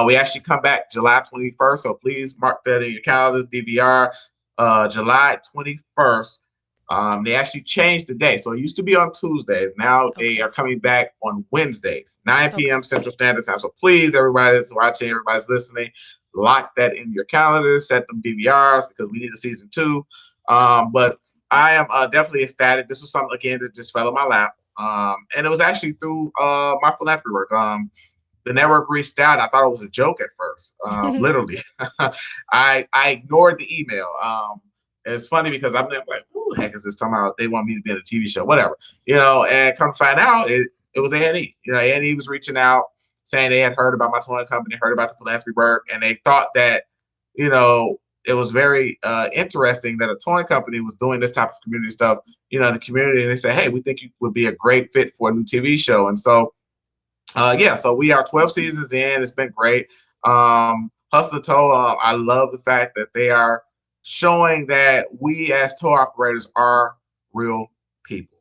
We actually come back July 21st. So please mark that in your calendars, DVR, July 21st. They actually changed the day. So it used to be on Tuesdays. Now they are coming back on Wednesdays, 9 p.m. Central Standard Time. So please, everybody that's watching, everybody's listening, lock that in your calendars, set them DVRs because we need a season 2. But I am definitely ecstatic. This was something, again, that just fell in my lap. And it was actually through my philanthropy work. The network reached out. I thought it was a joke at first. Literally. I ignored the email. And it's funny because I'm like, who the heck is this talking about? They want me to be in a TV show, whatever. And come find out, it was A&E. A&E was reaching out saying they had heard about my towing company, heard about the philanthropy work, and they thought that, it was very interesting that a towing company was doing this type of community stuff, in the community. And they said, hey, we think you would be a great fit for a new TV show. And so, so we are 12 seasons in. It's been great. Hustle to Tow, I love the fact that they are showing that we as tow operators are real people.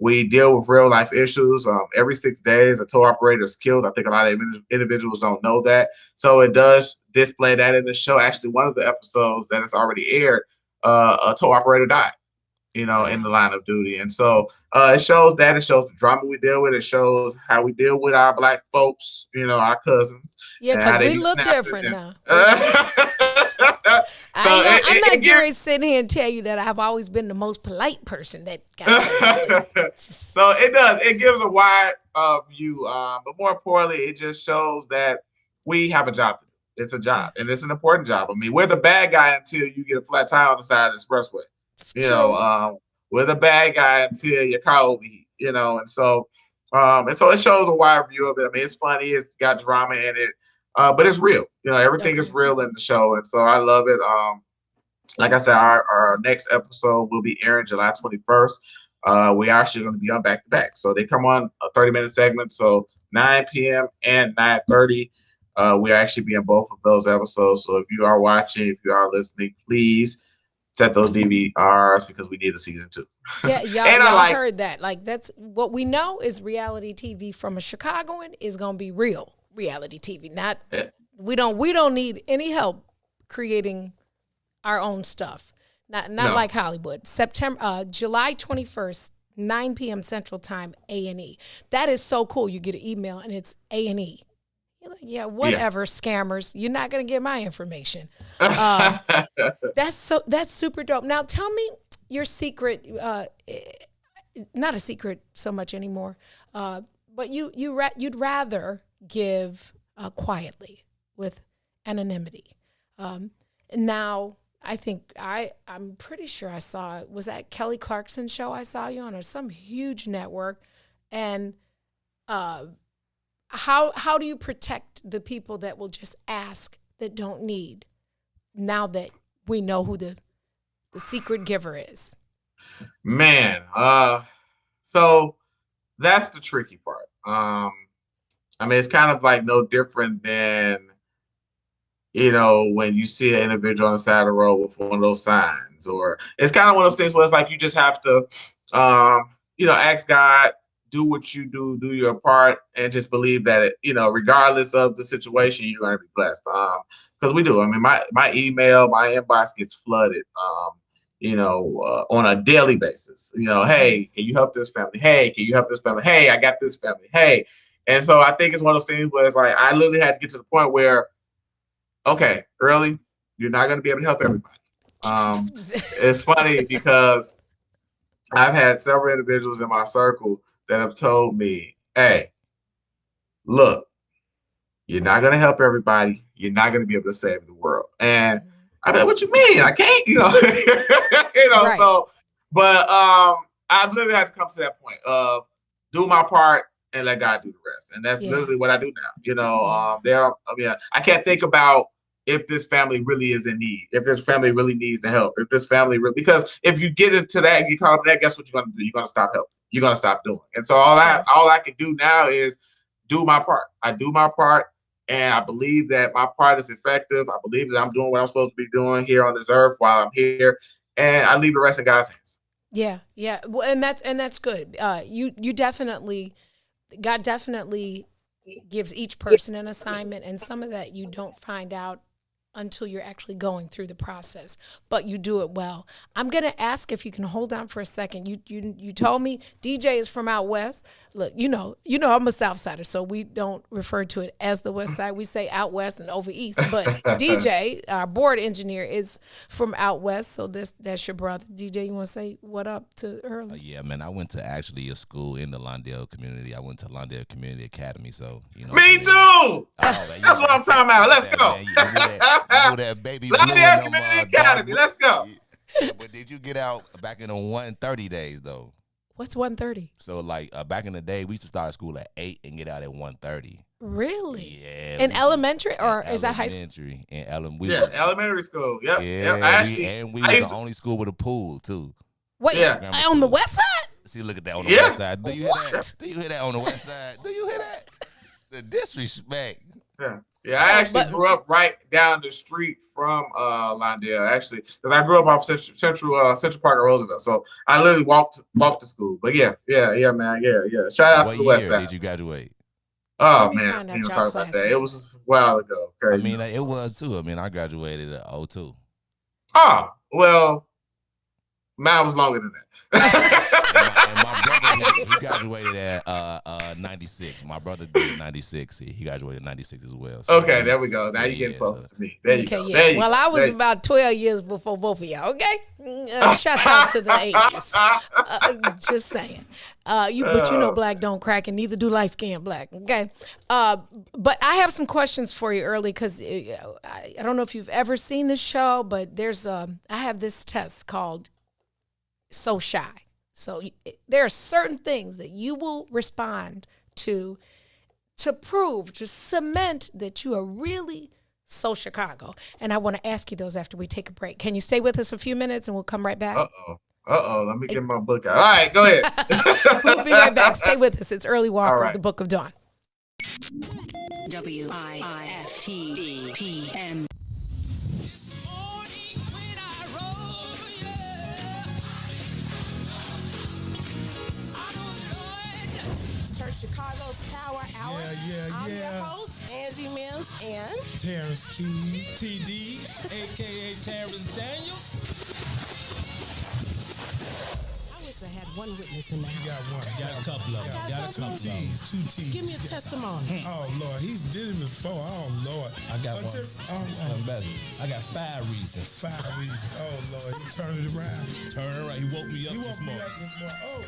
We deal with real life issues. Every 6 days, a tow operator is killed. I think a lot of individuals don't know that. So it does display that in the show. Actually, one of the episodes that has already aired, a tow operator died, in the line of duty. And so it shows that. It shows the drama we deal with. It shows how we deal with our Black folks, our cousins. Yeah, because we look different now. I'm not going to sit here and tell you that I've always been the most polite person that got So it does. It gives a wide view. But more importantly, it just shows that we have a job to do. It's a job, and it's an important job. I mean, we're the bad guy until you get a flat tire on the side of the expressway. We're the bad guy until your car overheat, and so it shows a wide view of it. I mean, it's funny. It's got drama in it. But it's real, everything is real in the show. And so I love it. Like I said, our next episode will be airing July 21st. We are actually going to be on back to back. So they come on a 30-minute segment. So 9 p.m. and 9:30. We are actually be in both of those episodes. So if you are watching, if you are listening, please set those DVRs because we need a season 2. Yeah, y'all heard that. Like, that's what we know is reality TV from a Chicagoan is going to be real. Reality TV. We don't need any help creating our own stuff. Not like Hollywood. July 21st, 9 p.m. Central Time, A&E. That is so cool. You get an email and it's A&E. You're like, yeah, whatever, scammers. You're not gonna get my information. That's super dope. Now tell me your secret. Not a secret so much anymore. But you'd rather give quietly with anonymity. Now, I think I'm pretty sure I saw it. Was that Kelly Clarkson's show I saw you on, or some huge network? And how do you protect the people that will just ask that don't need? Now that we know who the secret giver is. Man, so that's the tricky part. I mean, it's kind of like no different than, when you see an individual on the side of the road with one of those signs, or it's kind of one of those things where it's like you just have to, ask God, do what you do your part, and just believe that, regardless of the situation, you're going to be blessed. Because we do. I mean, my email, my inbox gets flooded, on a daily basis. Hey, can you help this family? Hey, can you help this family? Hey, I got this family. Hey. And so I think it's one of those things where it's like, I literally had to get to the point where, okay, early, you're not going to be able to help everybody. It's funny because I've had several individuals in my circle that have told me, hey, look, you're not going to help everybody. You're not going to be able to save the world. And I mean, what you mean? I can't, right. So, but I've literally had to come to that point of do my part and let God do the rest. And that's literally what I do now. I can't think about if this family really is in need, if this family really needs the help, if this family really, because if you get into that and you call up that, guess what you're going to do? You're going to stop helping. You're going to stop doing. And so all I can do now is do my part. I do my part, and I believe that my part is effective. I believe that I'm doing what I'm supposed to be doing here on this earth while I'm here, and I leave the rest in God's hands. Yeah. Well, and that's good. You definitely, God definitely gives each person an assignment, and some of that you don't find out until you're actually going through the process, but you do it well. I'm going to ask if you can hold on for a second. You told me DJ is from out west. Look, I'm a South Sider, so we don't refer to it as the West Side. We say out west and over east, but DJ, our board engineer, is from out west, so that's your brother. DJ, you want to say what up to Earl? Yeah, man, I went to actually a school in the Lawndale community. I went to Lawndale Community Academy, so, Me too! That's what I'm talking about. Let's go. That baby Lawndale Community Academy. Let's go. But did you get out back in the 1:30 days though? What's 1:30? So like back in the day, we used to start school at 8 and get out at 1:30. Really? Yeah. In elementary, or is that high school? Elementary. In elementary school. Yep. Yeah. We was the only school with a pool too. Wait, on the west side? See, look at that on the west side. Do you hear that? Do you hear that on the west side? Do you hear that? The disrespect. Yeah, I actually grew up right down the street from Lawndale, actually, because I grew up off Central Park of Roosevelt. So I literally walked to school. But yeah, man, yeah. Shout out to the West Side. What year did you graduate? Oh man, we don't talk about that. It was a while ago. Crazy. I mean, it was too. I mean, I graduated at 02. Oh well, mine was longer than that. and my brother, he graduated at 96. My brother did 96. He graduated in 96 as well. So okay, there we go. Now you're getting closer to me. There you go. Yeah. Well, I was about 12 years before both of y'all. Okay, shouts out to the ages. Just saying. But you know, black don't crack, and neither do light skinned black. Okay, but I have some questions for you early because I don't know if you've ever seen this show, but I have this test called So Shy. So there are certain things that you will respond to prove, to cement that you are really so Chicago. And I want to ask you those after we take a break. Can you stay with us a few minutes and we'll come right back? Let me get my book out. All right, go ahead. We'll be right back. Stay with us. It's Early Walk of the Book of Dawn. WIFTPM. Chicago's Power Hour. I'm your host, Angie Mims, and Terrence Keys, TD, a.k.a. Terrence Daniels. I wish I had one witness in the house. You got one. Got a couple of them. Got a couple of them. Two T's. Give me a testimony. Oh, Lord. He's did it before. Oh, Lord. I got one. Better. I got 5 reasons. 5 reasons. Oh, Lord. He turned it around. Turn it around. He woke me up this morning. Oh.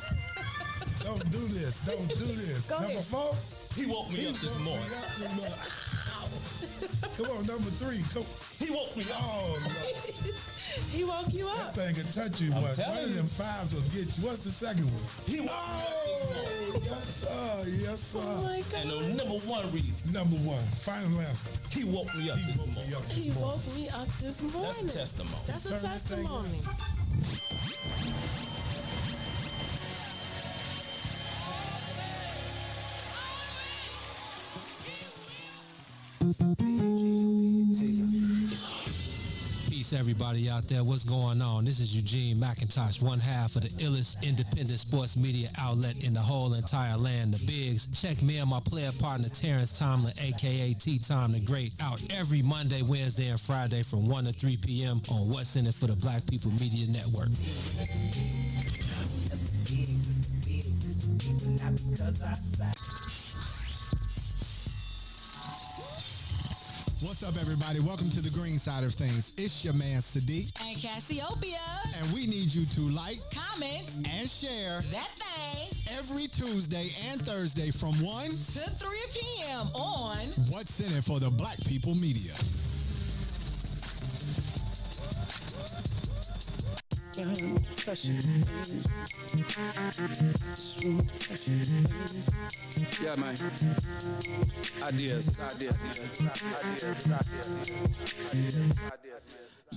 Don't do this. Go number 4? He woke me up this morning. Come on, number 3. He woke me up. Oh, no. He woke you up. That thing can touch you much. One of them 5s will get you. What's the second one? He woke me up. Yes, sir. Oh, my God. And the number 1 reason. Number 1. Final answer. He woke me up this morning. He woke me up this morning. That's a testimony. That's a testimony. Peace, everybody out there. What's going on? This is Eugene McIntosh, one half of the illest independent sports media outlet in the whole entire land, the Bigs. Check me and my player partner, Terrence Tomlin, a.k.a. T-Time the Great, out every Monday, Wednesday, and Friday from 1 to 3 p.m. on What's in It for the Black People Media Network. What's up, everybody? Welcome to the green side of things. It's your man, Sadiq. And Cassiopeia. And we need you to like, comment, and share that thing every Tuesday and Thursday from 1 to 3 p.m. on What's in It for the Black People Media. Yeah, man. Ideas, man.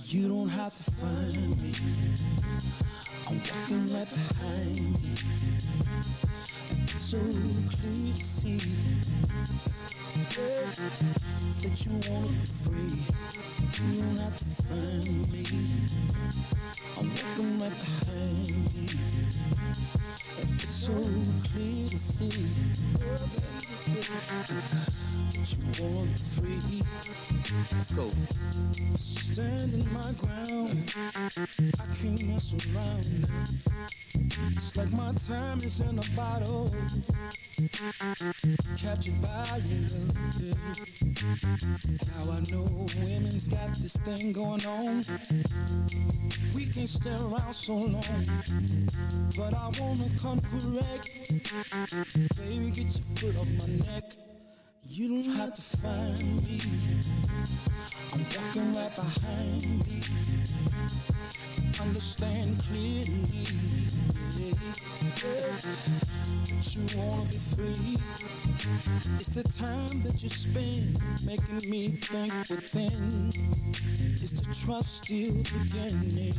You don't have to find me. I'm walking right behind you. It's so clear to see that you want to be free. You don't have to find me. I'm walking right behind you. It's so clear to see that you want to be free. Let's go. Standing my ground, I can't mess around. It's like my time is in a bottle, captured by your love. Now I know women's got this thing going on. We can't stay around so long, but I wanna come correct. Baby, get your foot off my neck. You don't have to find me. I'm walking right behind you. Understand clearly that you wanna be free. It's the time that you spend making me think within. It's the trust still beginning.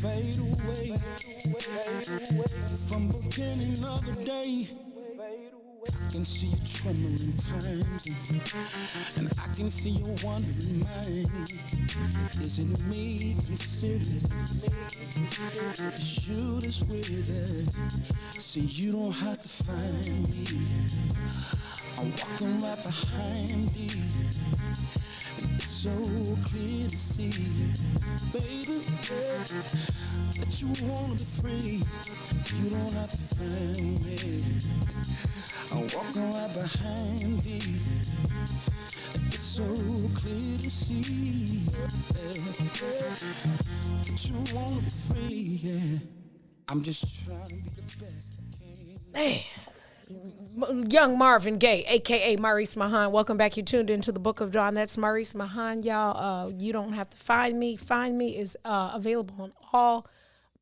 Fade away from beginning of the day. I can see you trembling times, and I can see you wondering mine. Is it me considered? It's you that's with it. See, you don't have to find me. I'm walking right behind you. It's so clear to see, baby, that you wanna be free. You don't have to find me. I'm walking right behind thee. It's so clear to see that you wanna be free. Yeah, I'm just trying to be the best I can. Man, young Marvin Gaye, a.k.a. Maurice Mahan. Welcome back. You tuned into the Book of Dawn. That's Maurice Mahan, y'all. You don't have to find me. Find Me is available on all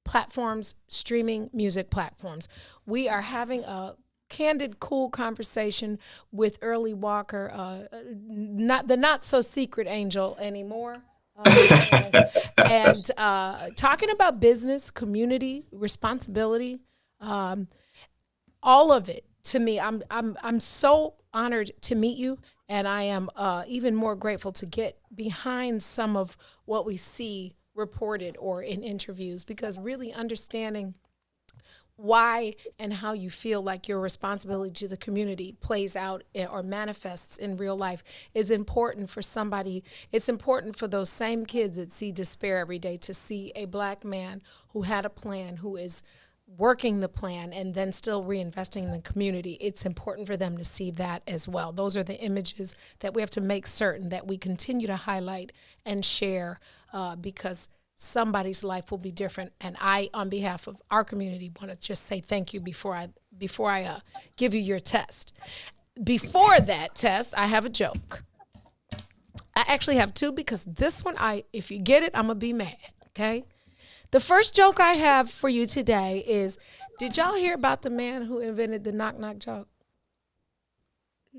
platforms, streaming music platforms. We are having a candid, cool conversation with Early Walker, not so secret angel anymore. And talking about business, community, responsibility, all of it. To me, I'm so honored to meet you, and I am even more grateful to get behind some of what we see reported or in interviews, because really understanding why and how you feel like your responsibility to the community plays out or manifests in real life is important for somebody. It's important for those same kids that see despair every day to see a Black man who had a plan, who is working the plan and then still reinvesting in the community. It's important for them to see that as well. Those are the images that we have to make certain that we continue to highlight and share, because somebody's life will be different. And I, on behalf of our community, want to just say thank you before I give you your test. Before that test, I have a joke. I actually have two, because this one, if you get it, I'm going to be mad, okay? The first joke I have for you today is, did y'all hear about the man who invented the knock-knock joke?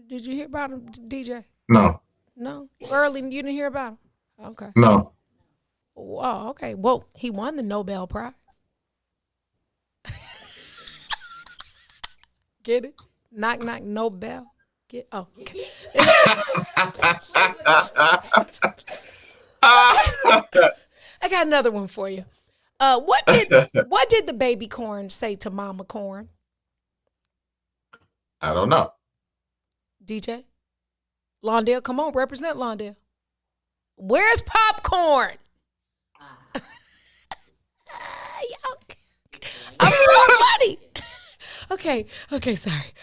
Did you hear about him, DJ? No. No? Early, you didn't hear about him? Okay. No. Oh, okay. Well, he won the Nobel Prize. Get it? Knock, knock, Nobel. Okay. I got another one for you. What did the baby corn say to Mama Corn? I don't know. DJ? Lawndale, come on, represent Lawndale. Where's popcorn? I'm so funny. Okay, sorry.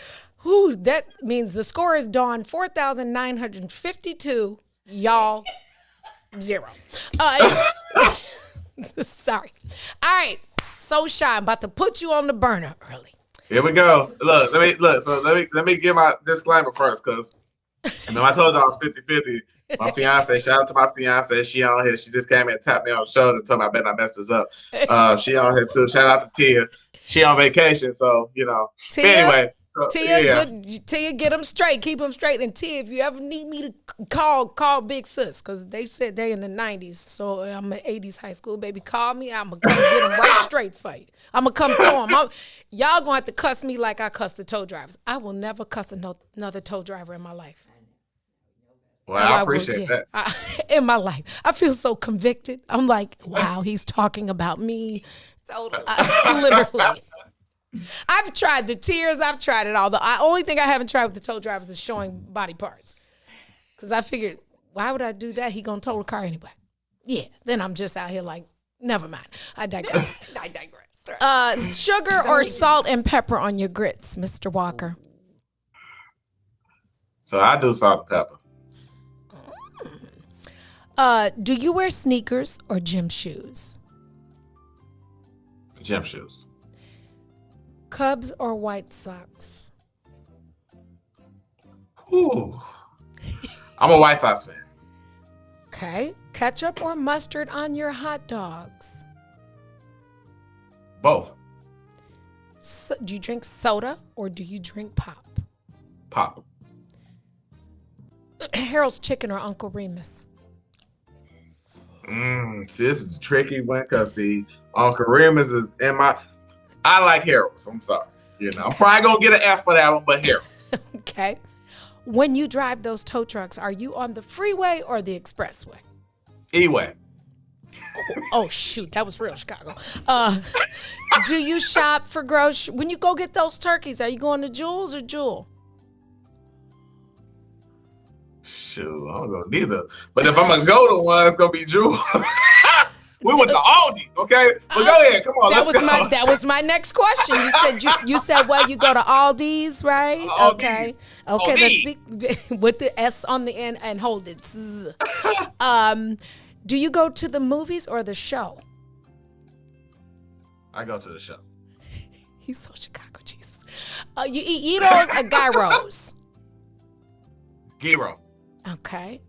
Whew, that means the score is Dawn 4,952. Y'all 0. Sorry. All right. So shy. I'm about to put you on the burner early. Here we go. Let me give my disclaimer first, because I told you I was 50-50. My fiance, shout out to my fiance. She on here. She just came in and tapped me on the shoulder and told me I better not mess this up. She on here too. Shout out to Tia. She on vacation, so Tia, anyway. Tia, get them straight. Keep them straight. And Tia, if you ever need me to call Big Sis, because they said they in the 90s, so I'm an 80s high school baby. Call me. I'm going to come get them right straight for you. I'm going to come to them. Y'all going to have to cuss me like I cuss the tow drivers. I will never cuss another tow driver in my life. Well, I appreciate that. In my life. I feel so convicted. I'm like, wow, he's talking about me. Totally. Literally. I've tried the tears. I've tried it all. The only thing I haven't tried with the tow drivers is showing body parts. Because I figured, why would I do that? He going to tow the car anyway. Yeah. Then I'm just out here like, never mind. I digress. Sugar or salt and pepper on your grits, Mr. Walker? So I do salt and pepper. Do you wear sneakers or gym shoes? Gym shoes. Cubs or White Sox? Ooh. I'm a White Sox fan. Okay. Ketchup or mustard on your hot dogs? Both. So, do you drink soda or do you drink pop? Pop. Harold's Chicken or Uncle Remus? See, this is a tricky one because Uncle Remus is in my. I like Harold's. I'm sorry. I'm probably gonna get an F for that one, but Harold's. Okay. When you drive those tow trucks, are you on the freeway or the expressway? E-way. Oh shoot, that was real Chicago. Do you shop for groceries when you go get those turkeys? Are you going to Jewel's or Jewel? Shoot, I don't go neither. But if I'm gonna go to one, it's gonna be Jewel. We went to Aldi's, okay? But go ahead, come on, let's go. That was my next question. You said well, you go to Aldi's, right? Aldi's. Okay. Aldi's. Let's speak with the S on the end and hold it. Do you go to the movies or the show? I go to the show. He's so Chicago, Jesus. You eat on a gyros. Gyro. Okay.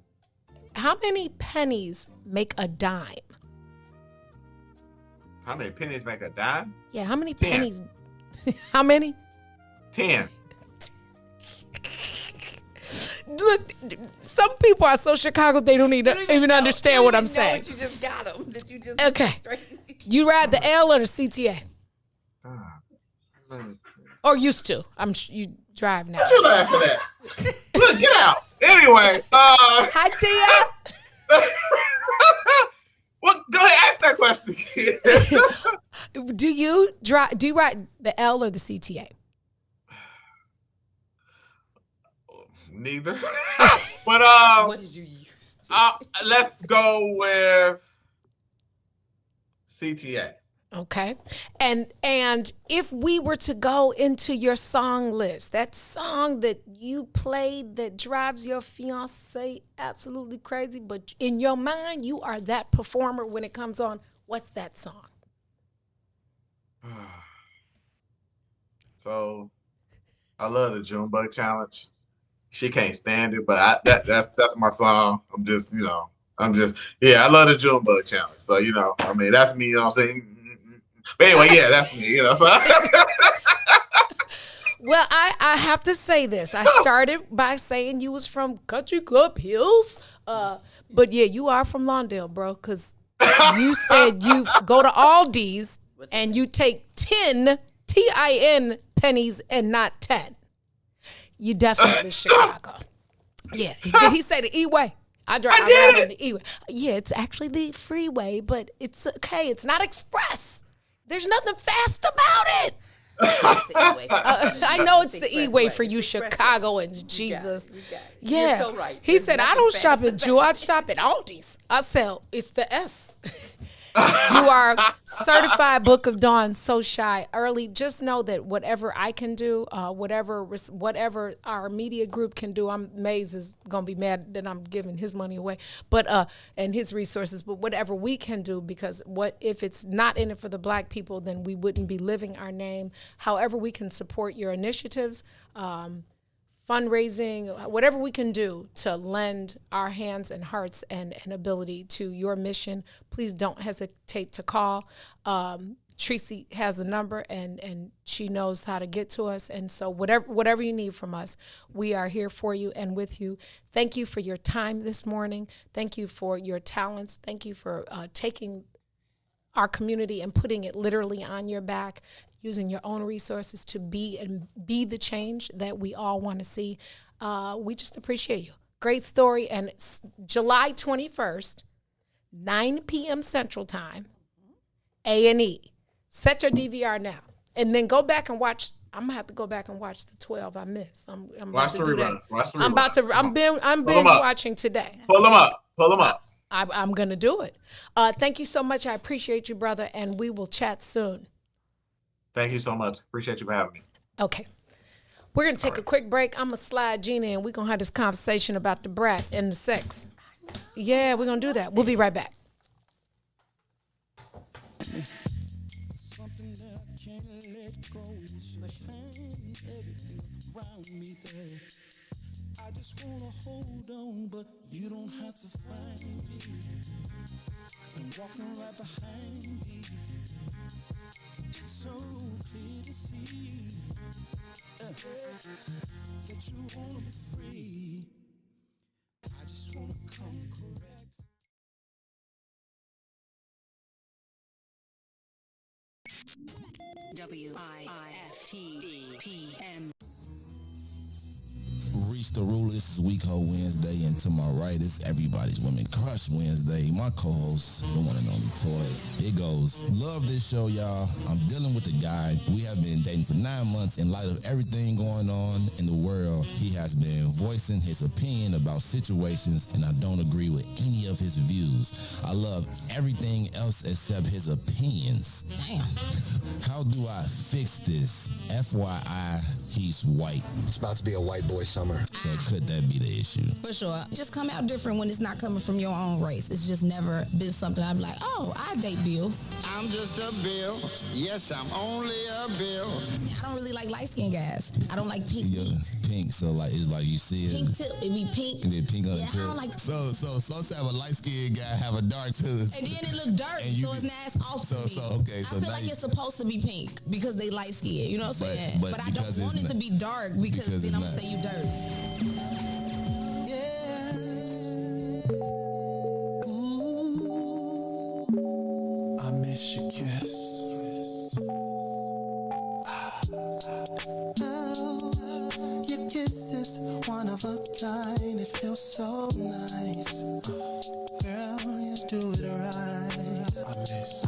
How many pennies make a dime? How many pennies make a dime? Yeah, how many 10. pennies? How many? 10. Look, some people are so Chicago they don't even understand what I'm saying. You just got them. That you just Okay. You ride the L or the CTA? Or used to. You drive now. What you laughing at? Look, get out. Anyway. Hi, Tia. Well, go ahead, ask that question again. Do you ride the L or the CTA? Neither. But what did you use? Let's go with CTA. Okay. And if we were to go into your song list, that song that you played that drives your fiance absolutely crazy, but in your mind you are that performer when it comes on, what's that song? So I love the Junebug Challenge. She can't stand it, but that's my song. I love the Junebug Challenge. So, that's me, what I'm saying? But anyway, yeah, that's me, So. Well, I have to say this. I started by saying you was from Country Club Hills. But yeah, you are from Lawndale, bro, because you said you go to Aldi's and you take 10 TIN pennies and not 10. You definitely Chicago. Yeah. Did he say the E-way? I ride on the E-way. Yeah, it's actually the freeway, but it's okay. It's not express. There's nothing fast about it. I know it's the E-way for you Chicagoans, Jesus. You got it. Yeah. You're so right. He said, I don't shop at Jewel, I shop at Aldi's. I sell, it's the S. You are certified Book of Dawn, so shy early. Just know that whatever I can do, whatever our media group can do, Maze is gonna be mad that I'm giving his money away, but and his resources. But whatever we can do, because what if it's not in it for the Black people, then we wouldn't be living our name. However, we can support your initiatives. Fundraising, whatever we can do to lend our hands and hearts and ability to your mission, please don't hesitate to call. Tracy has the number and she knows how to get to us. And so whatever you need from us, we are here for you and with you. Thank you for your time this morning. Thank you for your talents. Thank you for taking our community and putting it literally on your back, using your own resources to be the change that we all want to see. We just appreciate you. Great story. And it's July 21st, 9 p.m. Central Time, A&E. Set your DVR now. And then go back and watch. I'm going to have to go back and watch the 12 I missed. I'm watch the reruns. I'm binge watching today. Pull them up. I'm going to do it. Thank you so much. I appreciate you, brother. And we will chat soon. Thank you so much. Appreciate you for having me. Okay. We're going to take a quick break. I'm going to slide Gina in. We're going to have this conversation about the brat and the sex. Yeah, we're going to do that. We'll be right back. Something that I can't let go is your pain, everything around me there. I just wanna hold on, but you don't have to find me. I'm walking right behind me. It's so clear to see that you wanna be free. I just wanna come correct. WIFTPM. Reach the ruler. This is Week Ho Wednesday, and to my right is Everybody's Women Crush Wednesday. My co-host, the one and only Toy. It goes. Love this show, y'all. I'm dealing with a guy. We have been dating for 9 months. In light of everything going on in the world, he has been voicing his opinion about situations, and I don't agree with any of his views. I love everything else except his opinions. Damn. How do I fix this? FYI, he's white. It's about to be a white boy summer. So could that be the issue? For sure. Just come out different when it's not coming from your own race. It's just never been something I'd be like, oh, I date Bill. I'm just a Bill. Yes, I'm only a Bill. I don't really like light-skinned guys. I don't like pink meat. Pink, so like it's like you see it. Pink tip, it be pink. And then pink on the tip. I don't like. So let's have a light-skinned guy have a dark tooth. And then it look dark, so it's not as off to me. Okay, so I feel like it's supposed to be pink because they light-skinned. You know what I'm saying? But I don't want it to be dark because then I'm gonna say you dirt. I miss your kiss. Oh, your kiss is one of a kind. It feels so nice. Girl, you do it right. I miss.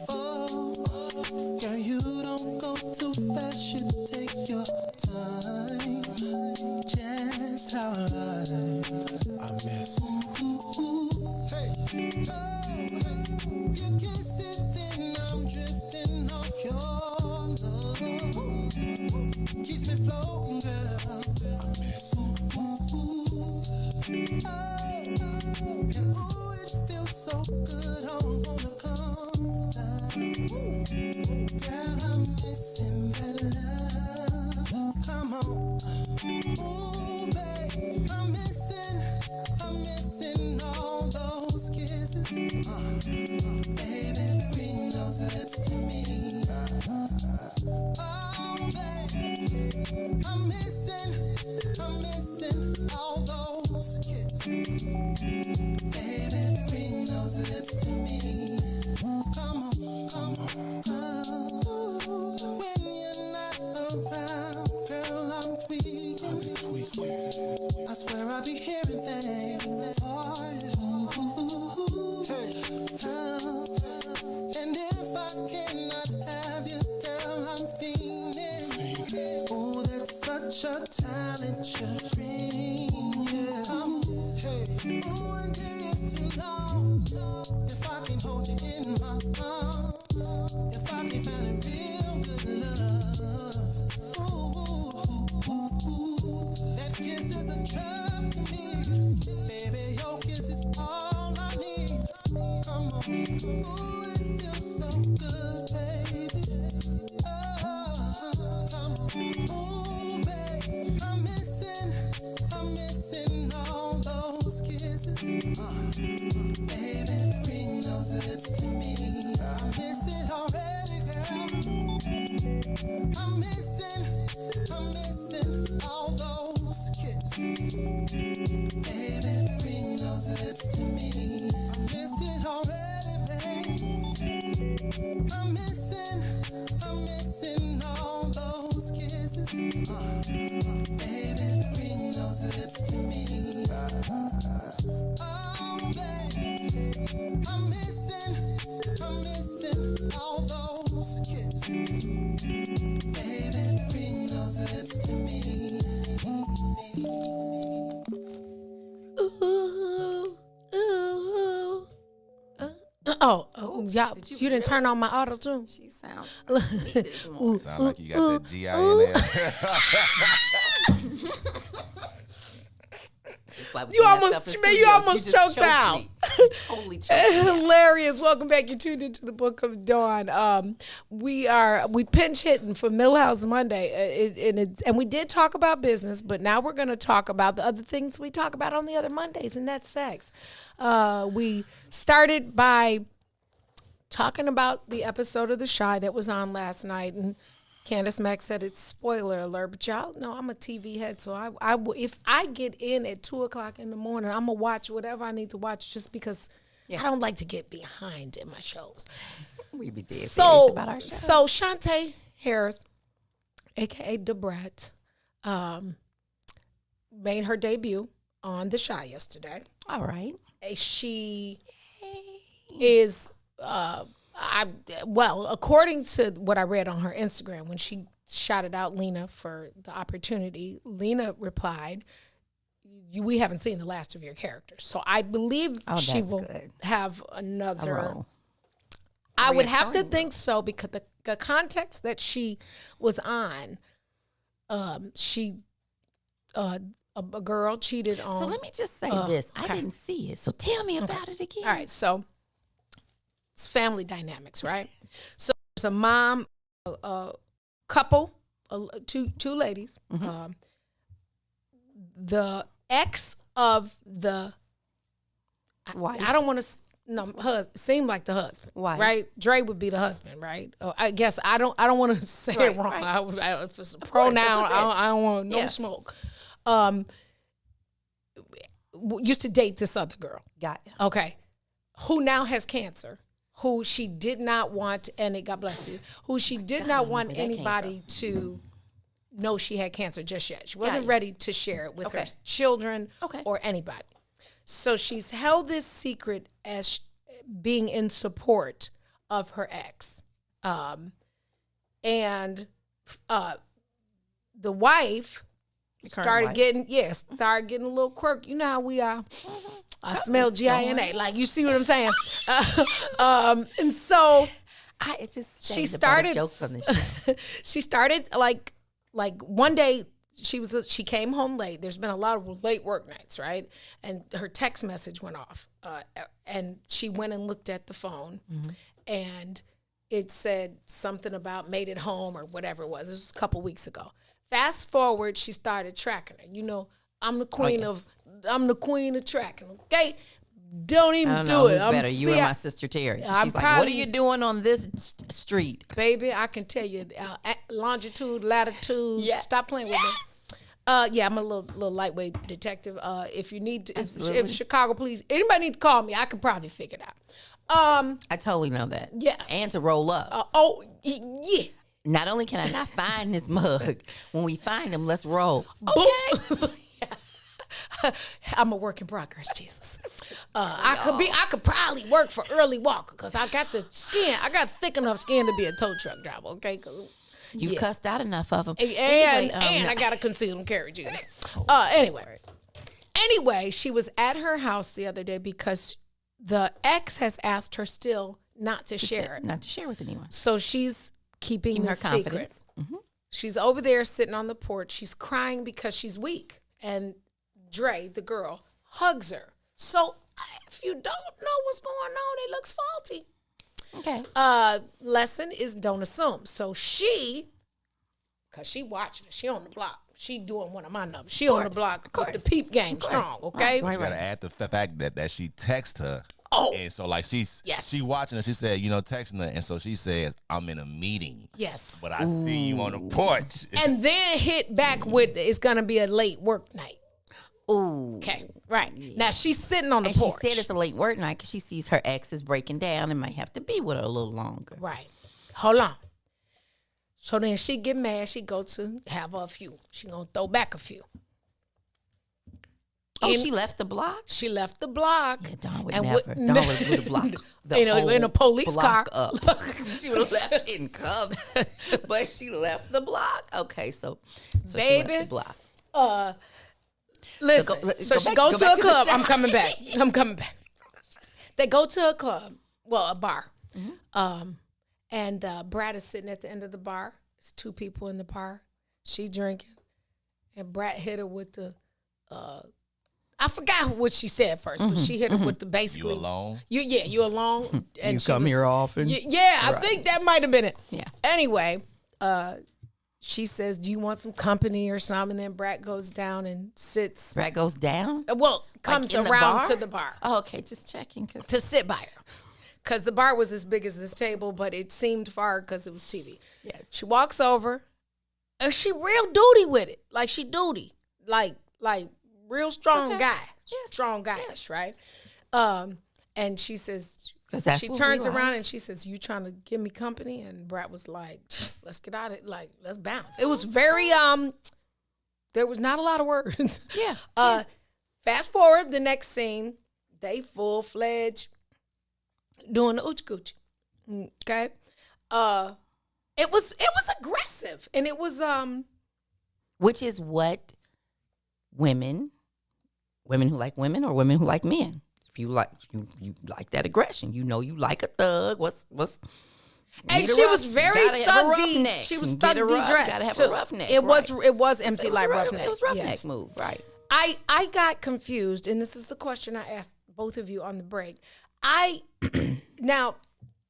Oh, girl, you don't go too fast. You take your time. Just how I like. I miss. Hey. Oh, you kiss it, then I'm drifting off your love. Keeps me floating, girl. I miss. Oh, it feels so good. I wanna come down. Girl, I'm missing that love. Come on. Oh, babe, I'm missing all those kisses. Baby, bring those lips to me. Oh, babe, I'm missing all those kisses. Baby, bring those lips to me. Come on. When you're not around, girl, I'm tweaking. I swear I be hearing things for you. And if I cannot have you, girl, I'm feeling. Oh, that's such a talent you bring. Yeah. Oh, and it's too long. If I can hold you in my arms, if I can find a real good love. That kiss is a drug to me. Baby, your kiss is all I need. Come on. Ooh, it feels so good, baby. Oh, come on. Ooh, babe, I'm missing all those kisses. Baby, bring those lips to me. I miss it already, girl. I'm missing all those kisses. Baby, bring those lips to me. I miss it already, babe. I'm missing all those kisses. Baby, bring those lips to me. Oh, babe, I'm missing all those kisses. Baby, bring those lips to me. Y'all, you didn't turn on my auto tune. She sounds. Sound like you got that GI in there. You almost choked out. Totally hilarious. Welcome back. You tuned into the Book of Dawn. We pinch hitting for Milhouse Monday, and we did talk about business, but now we're going to talk about the other things we talk about on the other Mondays, and that's sex. We started by talking about the episode of The Chi that was on last night, and Candace Mack said it's spoiler alert, but y'all know I'm a TV head, so if I get in at 2:00 in the morning, I'm gonna watch whatever I need to watch just because I don't like to get behind in my shows. We be dead serious about our show. So Shantae Harris, aka Debrat, made her debut on The Chi yesterday. All right. She is according to what I read on her Instagram, when she shouted out Lena for the opportunity, Lena replied, we haven't seen the last of your characters. So I believe she will have another role. I would have to think so, because the context that she was on, a girl cheated on. So let me just say this. I didn't see it. So tell me about it again. All right. So it's family dynamics, right? So there's a mom, a couple, two ladies. Mm-hmm. The ex of the wife. I don't want to seem like the husband, right? Dre would be the husband, right? I guess I don't want to say it wrong. Right. If it's a pronoun, I don't want no smoke. Used to date this other girl. Got you. Okay. Who now has cancer, who she did not want, God bless you, who she did not want anybody to know she had cancer just yet. She wasn't ready to share it with her children or anybody. So she's held this secret as being in support of her ex. And the wife started getting a little quirky. You know how we are. I smell GINA. Like, you see what I'm saying? And so she started jokes on this show. She started like one day she came home late. There's been a lot of late work nights, right? And her text message went off. And she went and looked at the phone, and it said something about made it home or whatever it was. This was a couple weeks ago. Fast forward, she started tracking her. You know, I'm the queen of tracking. Okay, don't even do it. Who's better, you or my sister Terry? She's like, what are you doing on this street, baby? I can tell you, longitude, latitude. Yes. Stop playing with me. I'm a little lightweight detective. If you need to, if Chicago police, anybody need to call me, I could probably figure it out. I totally know that. Yeah, and to roll up. Yeah. Not only can I not find this mug, when we find him, let's roll. Okay. I'm a work in progress, Jesus. I could probably work for Early Walker because I got the skin. I got thick enough skin to be a tow truck driver. Okay, you cussed out enough of them. And I got a concealed carry, Jesus. Anyway, she was at her house the other day because the ex has asked her still not to share it. Not to share with anyone. So she's keeping her confidence. Mm-hmm. She's over there sitting on the porch. She's crying because she's weak. And Dre, the girl, hugs her. So if you don't know what's going on, it looks faulty. Okay. Lesson is don't assume. So because she watching it, she on the block. She doing one of my numbers. She on the block with the peep game strong, okay? Right. You gotta add the fact that she texted her. Oh. And so like she watching her, she said, texting her, and so she says, I'm in a meeting. Yes. But I see you on the porch. And then hit back with it's gonna be a late work night. Ooh. Okay. Right. Now she's sitting on the porch. She said it's a late work night because she sees her ex is breaking down and might have to be with her a little longer. Right. Hold on. So then she get mad. She go to have a few. She gonna throw back a few. Oh, she left the block? She left the block. Yeah, Dawn would never. Dawn would block in a police car. Up. She would have left in cuffs, but she left the block. Okay, so baby, she left the block. Listen, so she go to a club. I'm coming back. They go to a club, a bar. Mm-hmm. And Brad is sitting at the end of the bar. It's two people in the bar. She drinking. And Brad hit her with the, I forgot what she said first, but she hit him with the basically. You alone? You alone. And You she come was- here often? Yeah, I Right. think that might have been it. Yeah. Anyway, she says, "Do you want some company or something?" And then Brat goes down and sits. Brat goes down? Well, comes in the around bar? to the bar. Oh, okay, just checking. To sit by her. Because the bar was as big as this table, but it seemed far because it was TV. Yes. She walks over, and she real duty with it. Like she duty. Like real strong guy. Strong guyish, right? And she says, 'Cause that's she what turns we like. around and she says, "You trying to give me company?" And Brat was like, "Let's get out of it. Like, let's bounce." It was very, there was not a lot of words. Yeah. Fast forward, the next scene, they full-fledged doing the oochie coochie. Okay. It was aggressive, and it was Which is what women who like women or women who like men. If you like you like that aggression, you know you like a thug. What's and need a she rough- was very gotta have a thuggy. roughneck. She was Get a thuggy rough- dressed gotta have too. a roughneck, It right. was MC Light roughneck. It was roughneck yes. move, right? I got confused, and this is the question I asked both of you on the break. Now,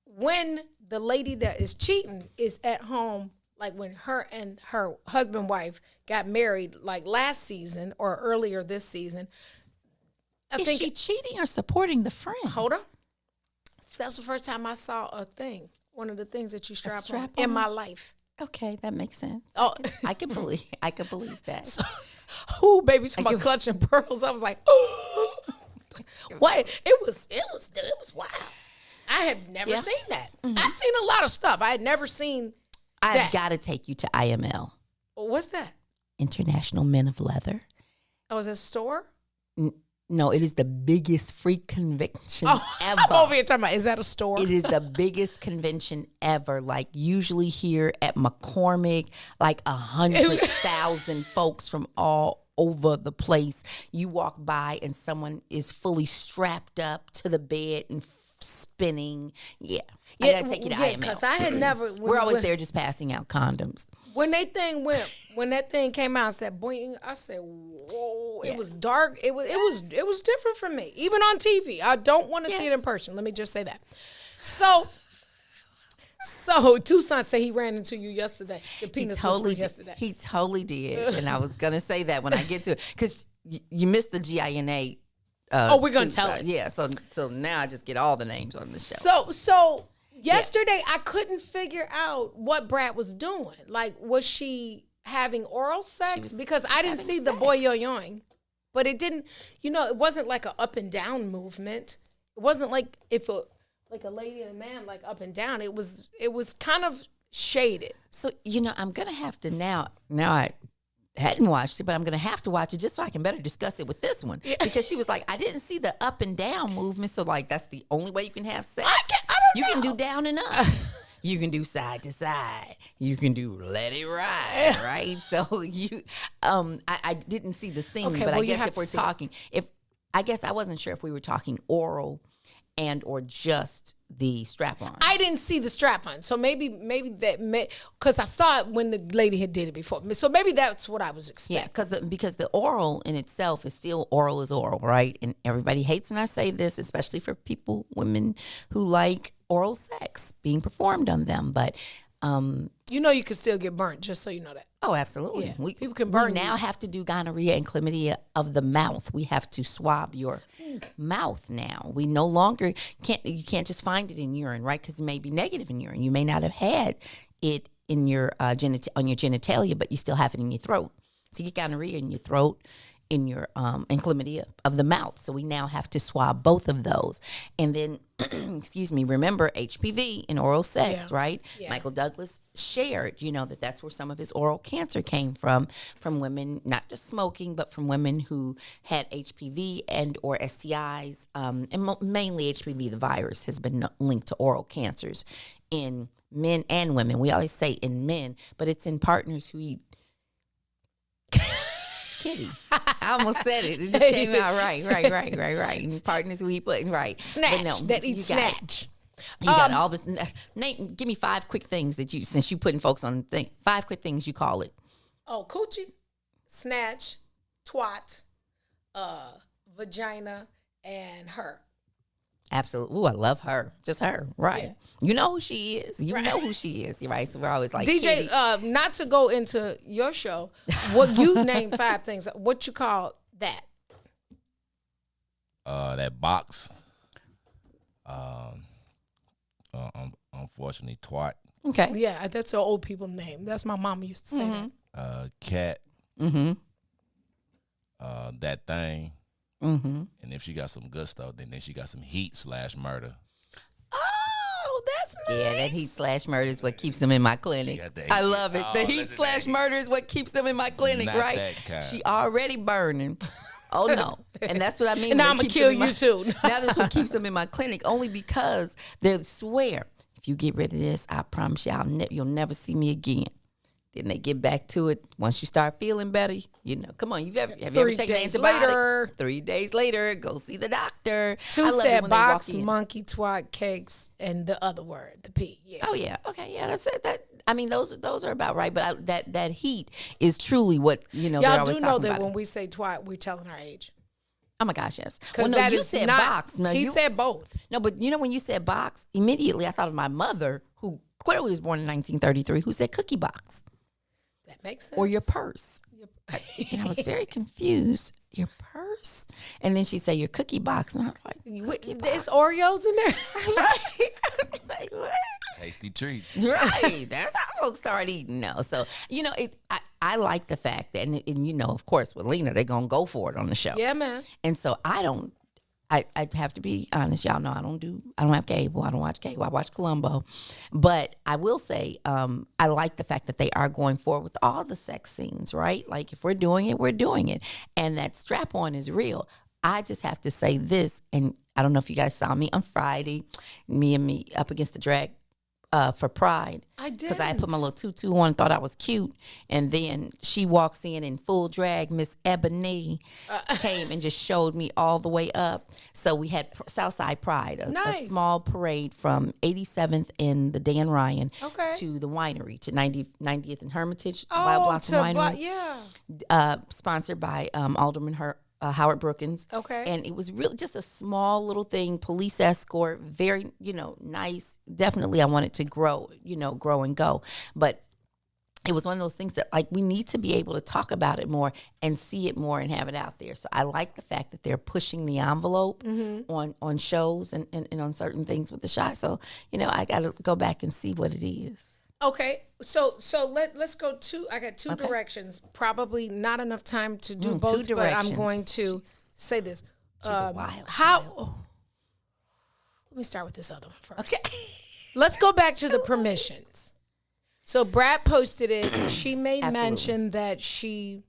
when the lady that is cheating is at home, like when her and her husband wife got married, like last season or earlier this season, I Is think she cheating or supporting the friend? Hold on. That's the first time I saw a thing. One of the things that you strap on on? in my life. Okay, that makes sense. Oh, I can believe that. So, ooh, baby, talking about clutching pearls. I was like, ooh. What? It was wild. I had never seen that. I've seen a lot of stuff. I had never seen I've that. got to take you to IML, What's that? International Men of Leather. Oh, is it a store? No, it is the biggest free convention ever. I'm over here talking about, is that a store? It is the biggest convention ever. Like usually here at McCormick, like 100,000 folks from all over the place. You walk by and someone is fully strapped up to the bed and spinning. Yeah. I gotta take you to IML. Because I had never. We're always there just passing out condoms. When that thing came out and said boing, I said, whoa, it was dark. It was different for me. Even on TV. I don't want to see it in person. Let me just say that. So Tucson said he ran into you yesterday. The penis whisperer yesterday. He totally did. And I was gonna say that when I get to it. Because you missed the GINA. We're gonna tell it. Yeah, so now I just get all the names on the show. So yesterday I couldn't figure out what Brat was doing. Like, was she having oral sex? Because I didn't see the boy yo-yoing. But it didn't, it wasn't like an up and down movement. It wasn't like like a lady and a man like up and down. It was kind of shaded. So, I'm gonna have to now I hadn't watched it, but I'm going to have to watch it just so I can better discuss it with this one. Yeah. Because she was like, I didn't see the up and down movement. So, like, that's the only way you can have sex. You can do down and up. You can do side to side. You can do let it ride, right? So, I didn't see the scene, but I guess if we're talking, I guess I wasn't sure if we were talking oral and or just the strap-on. I didn't see the strap-on, so maybe that because I saw it when the lady had did it before. So maybe that's what I was expecting. Yeah, because the oral in itself is still oral is oral, right? And everybody hates when I say this, especially for women who like oral sex being performed on them. But you can still get burnt, just so you know that. Oh, absolutely. Yeah. People can burn. We now have to do gonorrhea and chlamydia of the mouth. We have to swab your mouth now. We no longer you can't just find it in urine, right? Because it may be negative in urine. You may not have had it in your on your genitalia, but you still have it in your throat. So you get gonorrhea in your throat, in your and chlamydia of the mouth. So we now have to swab both of those. And then remember HPV in oral sex, right? Yeah. Michael Douglas shared, that's where some of his oral cancer came from women, not just smoking, but from women who had HPV and or STIs, and mainly HPV, the virus, has been linked to oral cancers in men and women. We always say in men, but it's in partners who eat kitty. I almost said it. It just came out right. And partners who eat pudding, right. Snatch. That eat snatch. You got all the name. Give me 5 quick things that since you putting folks on the thing, 5 quick things you call it. Oh, coochie, snatch, twat, vagina, and her. Absolutely. Ooh, I love her. Just her. Right. Yeah. You know who she is. You know who she is. Right. So we're always like, DJ, not to go into your show, what you name 5 things. What you call that? That box. Unfortunately, twat. Okay. Yeah, that's an old people name. That's my mama used to say that. Cat. Mm-hmm. That thing. Mm-hmm. And if she got some good stuff, then she got some heat/murder. Oh, that's nice. Yeah, that heat/murder is what keeps them in my clinic. I love it. The heat/murder is what keeps them in my clinic, Not right? that kind. She already burning. Oh no. And that's what I mean. And now I'm gonna kill you too. Now that's what keeps them in my clinic, only because they swear, if you get rid of this, I promise you you'll never see me again. Then they get back to it. Once you start feeling better, come on, have you ever taken an antibiotic? 3 days later, go see the doctor. 2 said box, monkey, twat, cakes, and the other word, the P. Yeah. Oh yeah, okay, yeah, that's it. Those are about right. But that heat is truly what Y'all do know that when we say twat, we're telling our age. Oh my gosh, yes. Well, no, you said box. No, he said both. No, but when you said box, immediately I thought of my mother, who clearly was born in 1933, who said cookie box. That makes sense. Or your purse. And I was very confused. Your purse? And then she said your cookie box. And I was like, there's Oreos in there? Like, what? Tasty treats. Right. That's how folks start eating now. So, I like the fact that, and of course, with Lena, they're going to go for it on the show. Yeah, man. And so I have to be honest. Y'all know I don't have cable. I don't watch cable. I watch Columbo. But I will say, I like the fact that they are going forward with all the sex scenes, right? Like if we're doing it, we're doing it. And that strap on is real. I just have to say this, and I don't know if you guys saw me on Friday, me up against the drag for Pride. I did. Because I had put my little tutu on, thought I was cute. And then she walks in full drag. Miss Ebony came and just showed me all the way up. So we had Southside Pride, a small parade from 87th in the Dan Ryan to the winery, to 90th and Hermitage, Wild Blossom Winery. Sponsored by Alderman Howard Brookins. Okay. And it was really just a small little thing, police escort, very, nice. Definitely I wanted to grow and go. But it was one of those things that we need to be able to talk about it more and see it more and have it out there. So I like the fact that they're pushing the envelope on shows and on certain things with the shot. So, I got to go back and see what it is. Okay, so let's go I got 2 directions. Probably not enough time to do both, but I'm going to say this. She's a wild child. Let me start with this other one first. Okay. Let's go back to the permissions. So Brad posted it. She made mention that I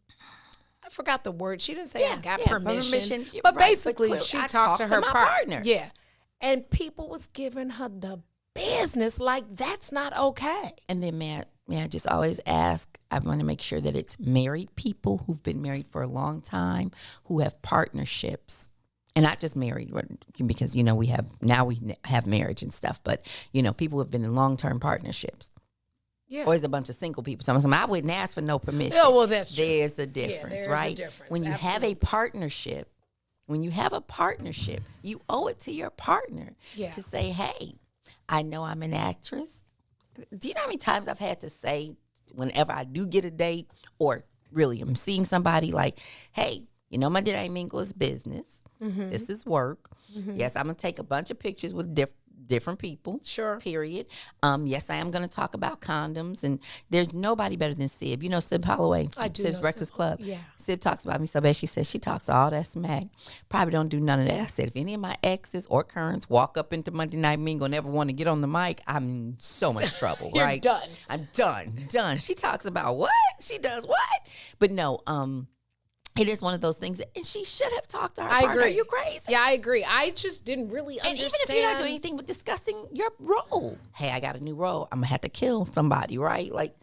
forgot the word. She didn't say I got permission. But basically, she talked to her partner. Yeah. And people was giving her the business like that's not okay. And then may I just always ask, I want to make sure that it's married people who've been married for a long time, who have partnerships, and not just married, because we have marriage and stuff, but people who have been in long-term partnerships. Yeah. Or is a bunch of single people. So I wouldn't ask for no permission. Oh, well, that's true. There's a difference, right? There's a difference. When you have a partnership, you owe it to your partner to say, hey, I know I'm an actress. Do you know how many times I've had to say whenever I do get a date or really I'm seeing somebody like, hey, my Did Mingle is business. Mm-hmm. This is work. Mm-hmm. Yes, I'm going to take a bunch of pictures with different people. Sure. Period. Yes, I am going to talk about condoms. And there's nobody better than Sib. You know Sib Holloway? I do. Sib's Breakfast Club. Yeah. Sib talks about me so bad. She says she talks all that smack. Probably don't do none of that. I said, if any of my exes or currents walk up into Monday Night Mingle and ever want to get on the mic, I'm in so much trouble, You're right? done. I'm done. She talks about what? She does what? But no, it is one of those things, and she should have talked to her partner. Agree. Are you crazy? Yeah, I agree. I just didn't really understand. And even if you're not doing anything but discussing your role. Hey, I got a new role. I'm going to have to kill somebody, right? Like,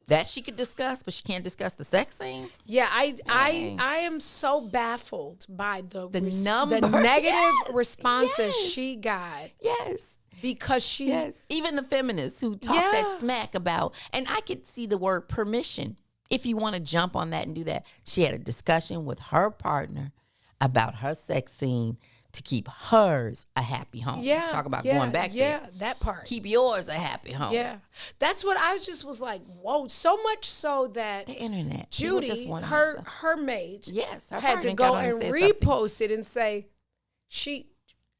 that she could discuss, but she can't discuss the sex scene? Yeah, I am so baffled by the negative responses she got. Yes. Because she... Yes. Even the feminists who talk that smack about... And I could see the word permission. If you want to jump on that and do that, she had a discussion with her partner about her sex scene to keep hers a happy home. Yeah. Talk about yeah, going back there. Yeah, that part. Keep yours a happy home. Yeah. That's what I was like, whoa, so much so that the internet. Judy, her maid, yes, her had to go and repost it and say,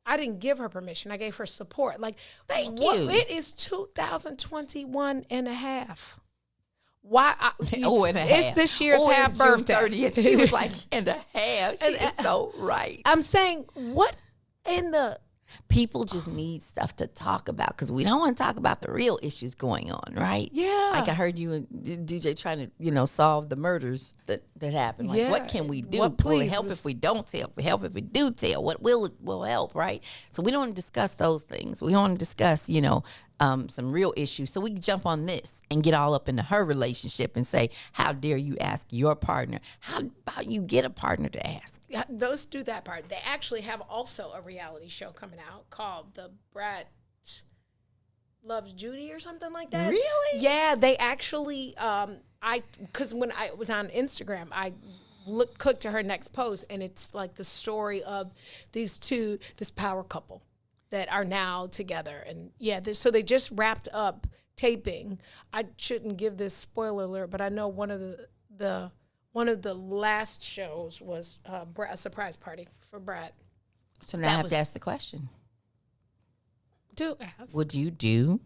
I didn't give her permission. I gave her support. Like, thank you. It is 2021 and a half. Why? And a half. It's this year's half birthday. 30th. She was like, and a half. She is so right. I'm saying, what in the... People just need stuff to talk about because we don't want to talk about the real issues going on, right? Yeah. Like I heard you and DJ trying to, solve the murders that happened. Like, what can we do? Will it help if we don't tell? Will it help if we do tell? What will help, right? So we don't want to discuss those things. We don't want to discuss, some real issues. So we can jump on this and get all up into her relationship and say, how dare you ask your partner? How about you get a partner to ask? Yeah, those do that part. They actually have also a reality show coming out called The Brat Loves Judy or something like that. Really? Yeah, they actually, because when I was on Instagram, I clicked to her next post, and it's like the story of this power couple that are now together. And yeah, so they just wrapped up taping. I shouldn't give this spoiler alert, but I know one of the last shows was a surprise party for Brad. So now I have to ask the question. Do ask. Would you do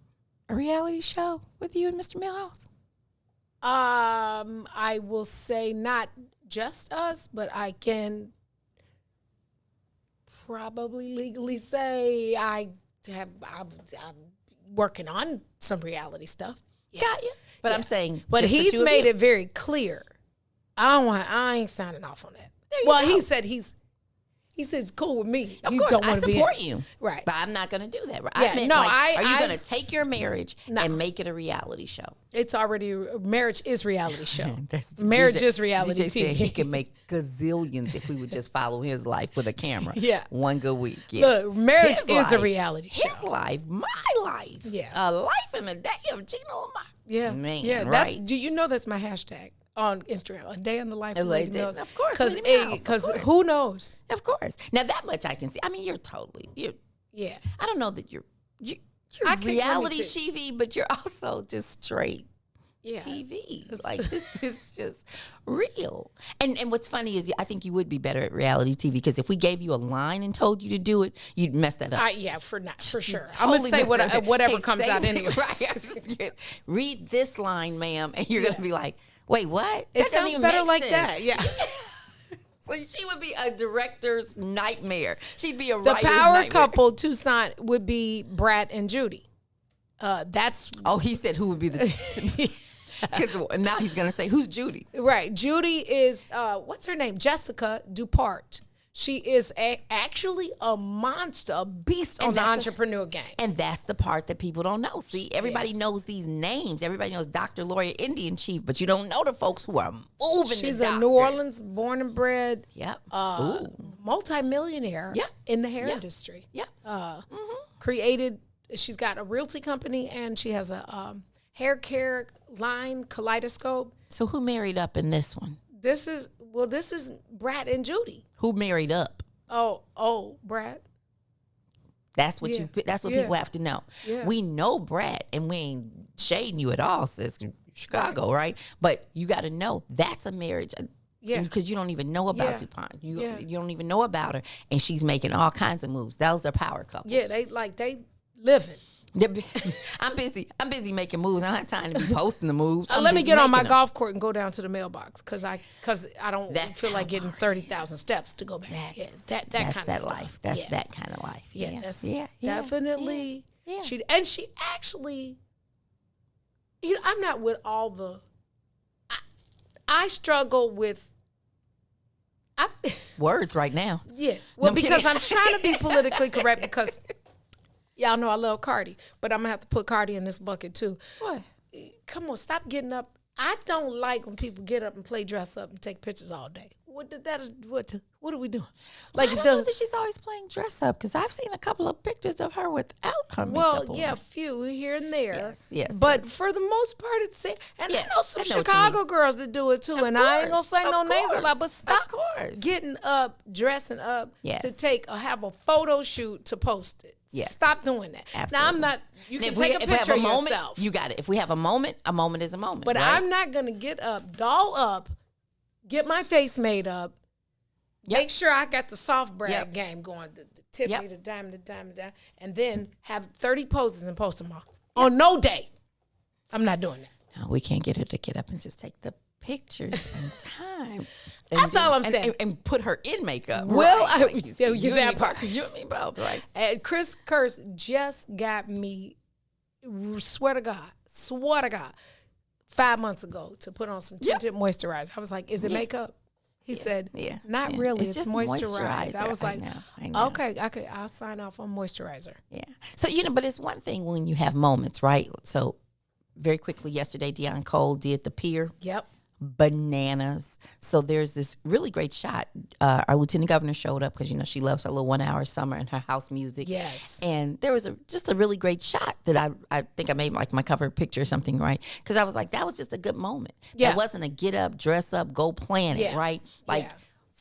a reality show with you and Mr. Milhouse? I will say not just us, but I can probably legally say I'm working on some reality stuff. Yeah. Got you. But I'm saying, but he's made it very clear. I ain't signing off on that. Well, he said he said it's cool with me. Of course, I support you. Right. But I'm not going to do that. Right? Yeah, are you going to take your marriage and make it a reality show? It's already, marriage is reality show. Marriage is reality DJ TV. Said he could make gazillions if we would just follow his life with a camera. Yeah. One good week. Yeah. Look, marriage is a reality show. His life, my life. Yeah. A life in a day of Gina Lamar. Yeah. Man, yeah. right? Do you know that's my hashtag on Instagram? A day in the life of Lady Mills. Of course. Because who knows? Of course. Now that much I can see. I mean, you're yeah. I don't know that you're reality TV, but you're also just straight TV. Like, this is just real. And what's funny is I think you would be better at reality TV because if we gave you a line and told you to do it, you'd mess that up. For sure. I'm going to say whatever comes out anyway. Right. Read this line, ma'am, and you're going to be like, wait, what? It sounds better like that. Yeah. So she would be a director's nightmare. She'd be a the writer's power nightmare. couple Tucson would be Brad and Judy. He said who would be the because now he's gonna say who's Judy. Right. Judy is what's her name? Jessica Dupart. She is actually a monster, a beast on the entrepreneur game. And that's the part that people don't know. See, everybody knows these names. Everybody knows Dr. Lawyer Indian Chief, but you don't know the folks who are moving. She's a New Orleans born and bred. Yep. Multi-millionaire. In the hair industry. Yep. She's got a realty company and she has a hair care line, Kaleidoscope. So who married up in this one? This is Brad and Judy. Who married up? Oh, Brad. That's what people have to know. Yeah. We know Brad, and we ain't shading you at all, sis. Chicago, right? But you got to know that's a marriage. Yeah. Because you don't even know about DuPont. You don't even know about her, and she's making all kinds of moves. Those are power couples. Yeah, they living. I'm busy making moves. I don't have time to be posting the moves. Let me get on my golf court and go down to the mailbox because I don't feel like getting 30,000 steps to go back. That kind of that stuff. life. That's that kind of life. Definitely. Yeah. She actually, I'm not with all the. I struggle with. Words right now. Yeah. Well, because I'm trying to be politically correct because. Y'all know I love Cardi, but I'm going to have to put Cardi in this bucket too. What? Come on, stop getting up. I don't like when people get up and play dress up and take pictures all day. What are we doing? Like, I don't know that she's always playing dress up because I've seen a couple of pictures of her without her makeup on. Yeah, a few here and there. Yes. But for the most part, it's and I know some Chicago girls that do it too. And I ain't gonna say no names a lot, but stop getting up, dressing up to have a photo shoot to post it. Yes. Stop doing that. Absolutely. Now I'm not. You can take a picture of yourself. You got it. If we have a moment is a moment. But right? I'm not gonna get up, doll up, get my face made up. Make sure I got the soft brag game going, the Tiffany, the diamond, and then have 30 poses and post them all on no day. I'm not doing that. No, we can't get her to get up and just take the pictures in time. That's all I'm saying. And put her in makeup. Well, you that part. You and me both, right? And Chris Kurtz just got me, swear to God, 5 months ago to put on some tinted moisturizer. I was like, is it makeup? He said, not really. It's just moisturizer. I was like, I know. Okay, I'll sign off on moisturizer. Yeah. So, but it's one thing when you have moments, right? So, very quickly yesterday, Deion Cole did the pier. Yep. Bananas. So there's this really great shot. Our lieutenant governor showed up because, she loves her little 1 hour summer and her house music. Yes. And there was just a really great shot that I think I made like my cover picture or something, right? Because I was like, that was just a good moment. Yeah. That wasn't a get up, dress up, go plan it, right? Like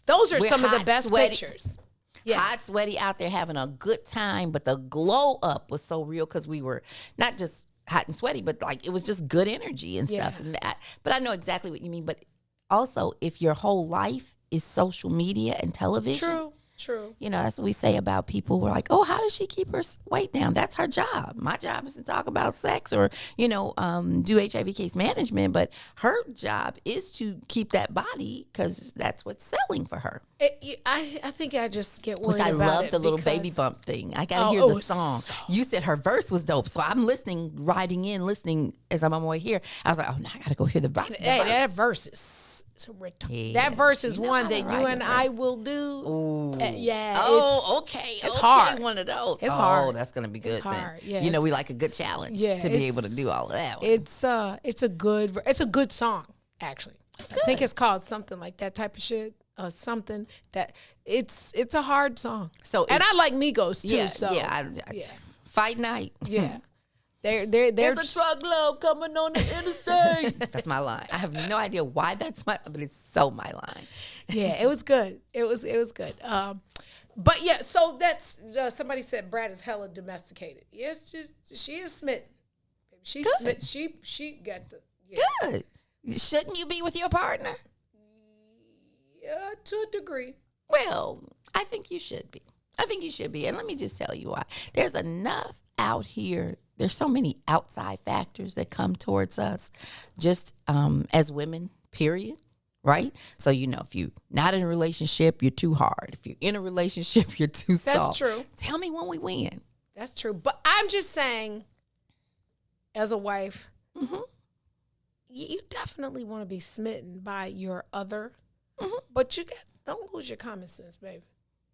those are some of the best pictures. Yeah. Hot, sweaty out there having a good time, but the glow up was so real because we were not just hot and sweaty, but like it was just good energy and stuff. And but I know exactly what you mean. But also, if your whole life is social media and television, true. That's what we say about people. We're like, oh, how does she keep her weight down? That's her job. My job is to talk about sex or do HIV case management. But her job is to keep that body because that's what's selling for her. I think I just get worried about it. Which I love the little baby bump thing. I got to hear the song. You said her verse was dope. So I'm listening as I'm on my way here. I was like, oh, now I got to go hear the verse. That verse is that verse is one that you and I will do. Ooh. Okay. It's hard. One of those. It's hard. Oh, that's gonna be good. It's hard. Then. Yeah, we like a good challenge to be able to do all of that. It's a good song actually. Good. I think it's called something like that type of shit. Something that it's a hard song. So and I like Migos too. Fight night. Yeah. There's a truckload coming on the interstate. That's my line. I have no idea why that's but it's so my line. Yeah, it was good. It was good. But yeah, so that's somebody said Brad is hella domesticated. Yes, she is smitten. She's smitten. She got the good. Shouldn't you be with your partner? Yeah, to a degree. Well, I think you should be. And let me just tell you why. There's enough out here. There's so many outside factors that come towards us just as women, period, right? So, if you're not in a relationship, you're too hard. If you're in a relationship, you're too soft. That's true. Tell me when we win. That's true. But I'm just saying, as a wife, you definitely want to be smitten by your other, but don't lose your common sense, baby.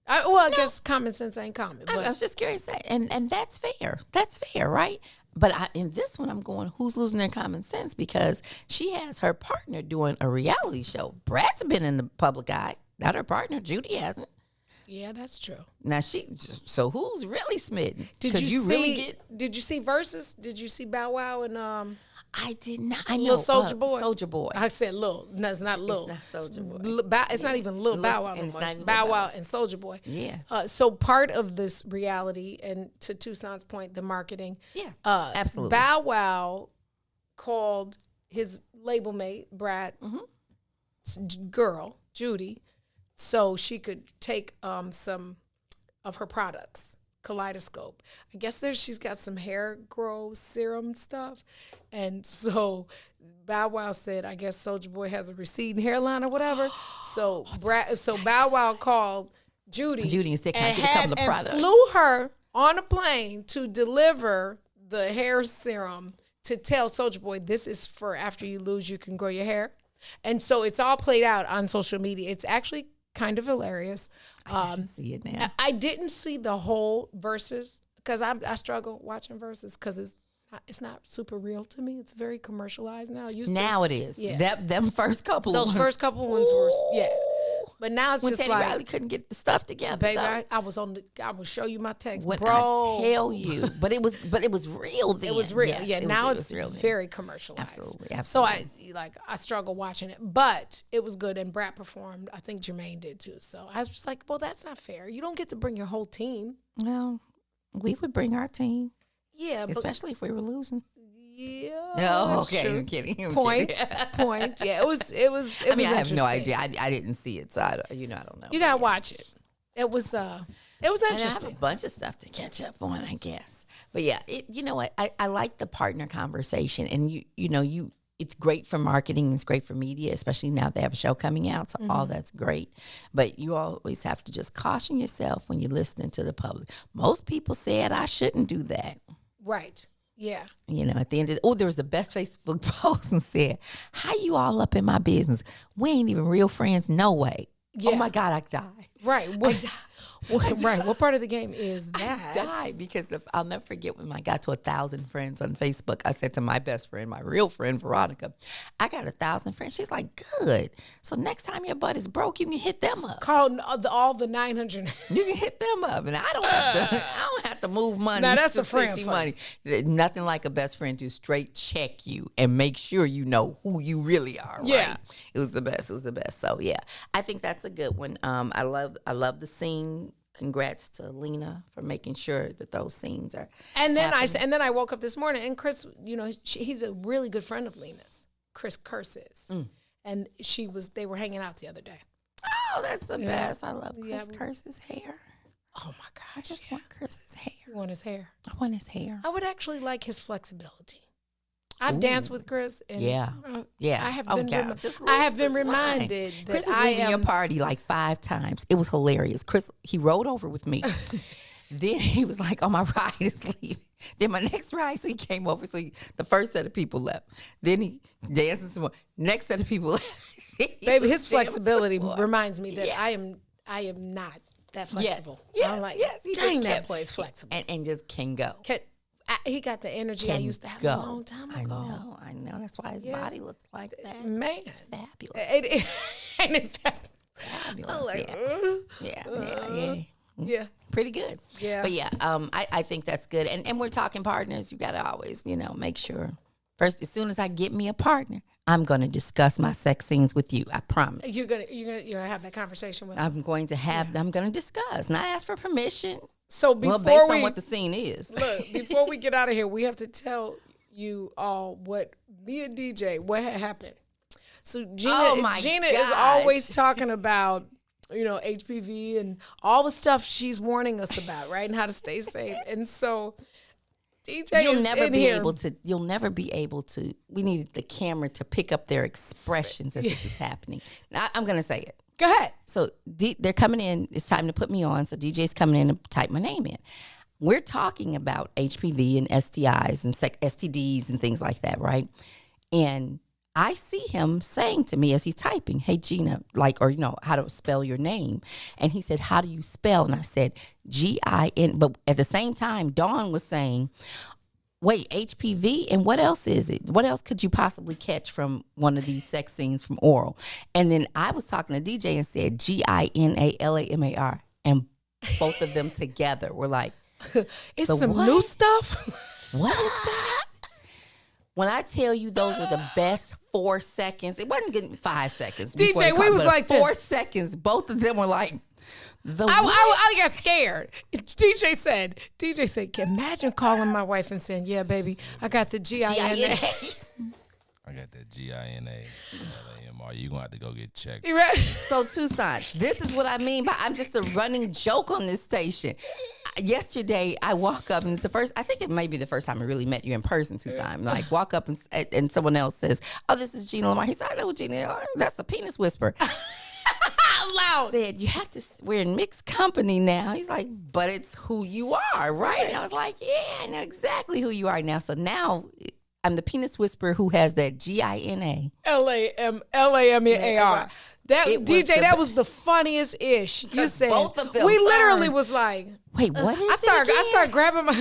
I guess common sense ain't common. But I was just curious, and that's fair. That's fair, right? But in this one, I'm going, who's losing their common sense? Because she has her partner doing a reality show. Brad's been in the public eye, not her partner. Judy hasn't. Yeah, that's true. Now so who's really smitten? Did you see Versus? Did you see Bow Wow and I did not. I know Soulja Boy. Soulja Boy. I said Lil. No, it's not Lil. It's not Soulja Boy. It's not even Lil Bow Wow no more. It's Bow Wow and Soulja Boy. Yeah. So part of this reality, and to Tucson's point, the marketing. Yeah. Absolutely. Bow Wow called his label mate, Brad, girl, Judy, so she could take some of her products. Kaleidoscope. I guess she's got some hair growth serum stuff. And so Bow Wow said, I guess Soulja Boy has a receding hairline or whatever. So Bow Wow called Judy and said, can I get a couple of products? And flew her on a plane to deliver the hair serum to tell Soulja Boy, this is for after you lose, you can grow your hair. And so it's all played out on social media. It's actually kind of hilarious. I see it now. I didn't see the whole Versus because I struggle watching Versus because it's not super real to me. It's very commercialized now. Now it is. Yeah. Them first couple. Those first couple ones were But now it's when just Teddy like Riley couldn't get the stuff together. baby, I will show you my text, when bro. I tell you, but it was real then. It was real. Yes, yeah, now it's real then. very commercialized. Absolutely. So I struggle watching it, but it was good. And Brat performed. I think Jermaine did too. So I was just like, well, that's not fair. You don't get to bring your whole team. Well, we would bring our team. Yeah, especially if we were losing. Yeah. No, okay, true. I'm kidding. Point. Yeah, it was. I mean, I have no idea. I didn't see it, so I don't know. You gotta watch it. It was interesting. I have a bunch of stuff to catch up on, I guess. But yeah, you know what? I like the partner conversation, and it's great for marketing. It's great for media, especially now they have a show coming out. So all that's great. But you always have to just caution yourself when you're listening to the public. Most people said I shouldn't do that. Right. Yeah. At the end of there was the best Facebook post and said, how you all up in my business? We ain't even real friends, no way. Yeah. Oh my God, I died. Right. Right. What part of the game is that? I died because I'll never forget when I got to 1,000 friends on Facebook. I said to my best friend, my real friend, Veronica, I got 1,000 friends. She's like, good. So next time your butt is broke, you can hit them up. Call all the 900. You can hit them up. And I don't have to move money. Now that's a friend money. Nothing like a best friend to straight check you and make sure you know who you really are. Yeah. Right? It was the best. So yeah, I think that's a good one. I love the scene. Congrats to Lena for making sure that those scenes are. And then I woke up this morning and Chris, he's a really good friend of Lena's. Chris Curses, and they were hanging out the other day. Oh, that's the best. I love Chris Curse's hair. Oh my God, I just want Chris's hair. You want his hair? I want his hair. I would actually like his flexibility. I've danced with Chris. And yeah. I have been reminded that Chris was leaving your party like 5 times. It was hilarious. Chris, he rode over with me. Then he was like, oh, my ride is leaving. Then my next ride, so he came over. So the first set of people left. Then he danced some more. Next set of people left. Baby, his flexibility reminds me that I am not that flexible. Yeah, I'm like, yes, dang, that boy's flexible. And just can go. He got the energy I used to have a long time ago. I know. That's why his body looks like that. Man, it's fabulous. Ain't it fabulous? Like, yeah. Pretty good. Yeah. But yeah, I think that's good. And we're talking partners. You got to always, make sure. First, as soon as I get me a partner, I'm going to discuss my sex scenes with you. I promise. You're gonna have that conversation with. I'm going to discuss, not ask for permission. So based on what the scene is. Look, before we get out of here, we have to tell you all what had happened. So Gina is always talking about, HPV and all the stuff she's warning us about, right? And how to stay safe. And so DJ you'll never be able to. We needed the camera to pick up their expressions as this is happening. Now, I'm going to say it. Go ahead. So they're coming in. It's time to put me on. So DJ's coming in to type my name in. We're talking about HPV and STIs and STDs and things like that, right? And I see him saying to me as he's typing, hey, Gina, how to spell your name. And he said, how do you spell? And I said, G-I-N. But at the same time, Dawn was saying, wait, HPV? And what else is it? What else could you possibly catch from one of these sex scenes from oral? And then I was talking to DJ and said G-I-N-A-L-A-M-A-R. And both of them together were like, it's some new stuff? What is that? When I tell you those were the best 4 seconds, it wasn't getting 5 seconds. DJ, we was like 4 seconds. Both of them were like, I got scared. DJ said, imagine calling my wife and saying, yeah, baby, I got the G-I-N-A. I got that G-I-N-A. You're going to have to go get checked. Right. So, Tucson, this is what I mean by I'm just a running joke on this station. Yesterday, I walk up, and it's I think it may be the first time I really met you in person, Tucson. Like, walk up, and someone else says, oh, this is Gina Lamar. He said, I know who Gina Lamar. That's the penis whisperer. Loud. Said, we're in mixed company now. He's like, but it's who you are, right? And I was like, yeah, I know exactly who you are now. So now I'm the penis whisperer who has that G-I-N-A. L-A-M-A-R. That was the funniest ish. You said both of them literally was like, wait, what is I start grabbing my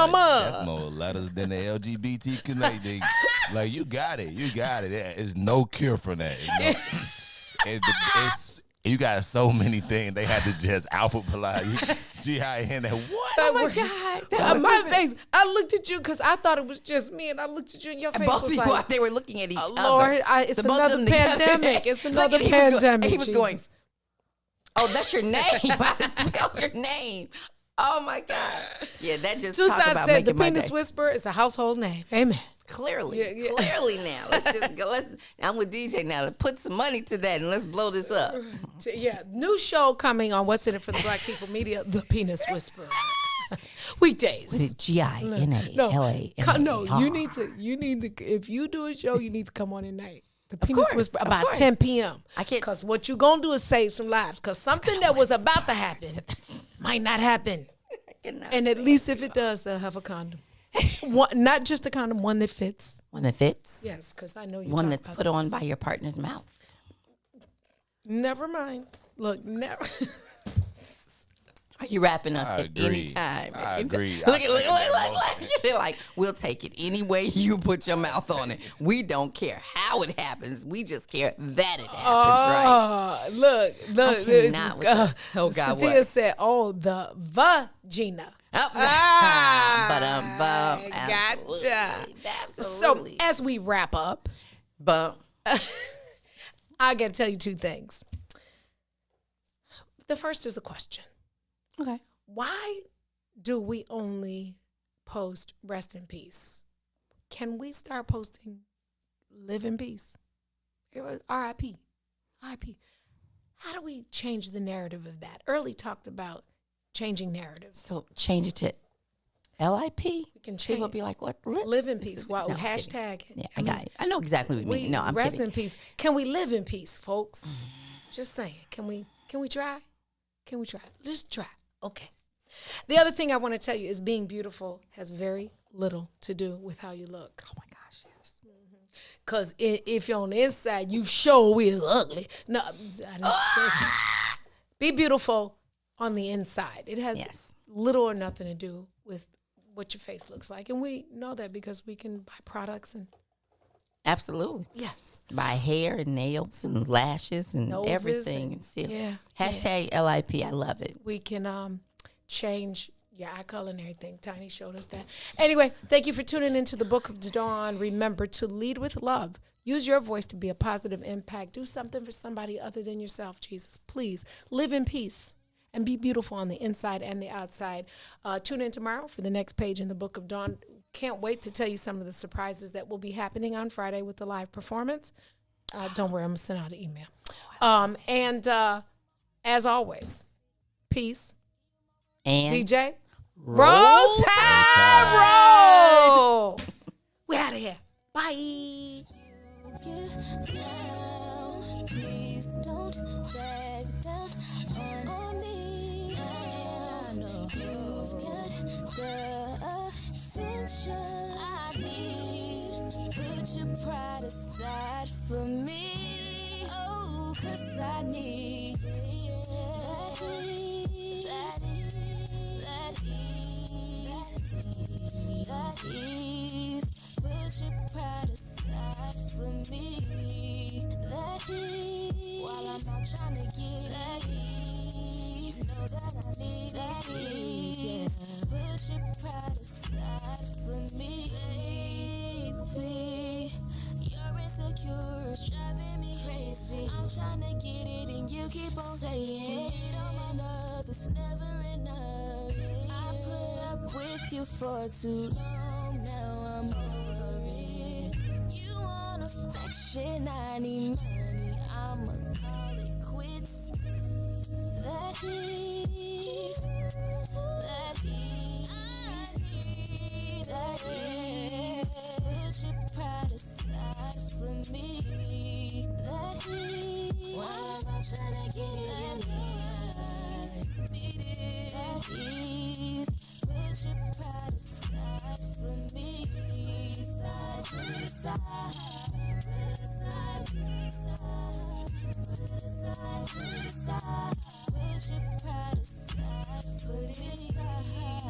mom. That's more letters than the LGBT community. Like you got it. There's no cure for that. You got so many things. They had to just alphabetize you. G-I-N and what? Oh my God. My face. I looked at you because I thought it was just me, and I looked at you, and your face both was of you, like, they were looking at each other. Lord, it's another pandemic. It's another pandemic. He was going, oh, that's your name. I spell your name. Oh my God. Yeah, that just talk about said making the my penis day. whisperer is a household name. Amen. Clearly. Clearly now. Let's just go. I'm with DJ now. Let's put some money to that and let's blow this up. Yeah. New show coming on What's in It for the Black People Media, The Penis Whisperer. Weekdays. With G-I-N-A-L-A. No, you need to, if you do a show, you need to come on at night. The Penis Whisperer about 10 p.m. I can't. Because what you're going to do is save some lives. Because something that was about to happen might not happen. And at least if it does, they'll have a condom. Not just a condom, one that fits. One that fits? Yes, because I know you. One that's put on by your partner's mouth. Never mind. Look, never. Are you wrapping us I at agree. any time? I agree. Look. They're like, we'll take it any way you put your mouth on it. We don't care how it happens. We just care that it happens, right? Look. I cannot with this. Oh, God, Satia said, the vagina. Gotcha. Absolutely. So as we wrap up, I got to tell you two things. The first is a question. Okay. Why do we only post rest in peace? Can we start posting live in peace? R.I.P. R.I.P. How do we change the narrative of that? Early talked about changing narratives. So change it to L.I.P. We can change. People will be like, what? Live in peace. Wow. No, hashtag. Yeah, I got it. I know exactly what you mean. No, I'm rest kidding. in peace. Can we live in peace, folks? Just saying. Can we try? Can we try? Just try. Okay. The other thing I want to tell you is being beautiful has very little to do with how you look. Oh my gosh, yes. Because if you're on the inside, you sure is ugly. No, I didn't say that. Be beautiful on the inside. It has little or nothing to do with what your face looks like. And we know that because we can buy products and absolutely. Yes. Buy hair and nails and lashes and noses everything. And still. Yeah. Hashtag LIP. I love it. We can change your eye color and everything. Tiny showed us that. Anyway, thank you for tuning into the Book of Dawn. Remember to lead with love. Use your voice to be a positive impact. Do something for somebody other than yourself, Jesus. Please live in peace and be beautiful on the inside and the outside. Tune in tomorrow for the next page in the Book of Dawn. Can't wait to tell you some of the surprises that will be happening on Friday with the live performance. Don't worry, I'm going to send out an email. And as always, peace. And DJ, roll tide, roll. We're out of here. Bye. Please don't back down on me. I know you've got the attention I need. Put your pride aside for me. Oh, 'cause I need that ease. Put your pride aside for me. That ease. While I'm not trying to get that ease. Know that I need that ease. Put your pride aside for me, baby. You're insecure, it's driving me crazy. I'm trying to get it and you keep on saying, you need all my love, it's never enough. I put up with you for too long, now I'm over it. You want affection, I need money, I'ma call it quits. That ease, that ease, that ease. Put your pride aside for me. That ease. While I'm trying to get it, that ease. That ease. Put your pride aside for me. Side, put aside, put aside, put aside, put aside, put aside. Put your pride aside, put it aside.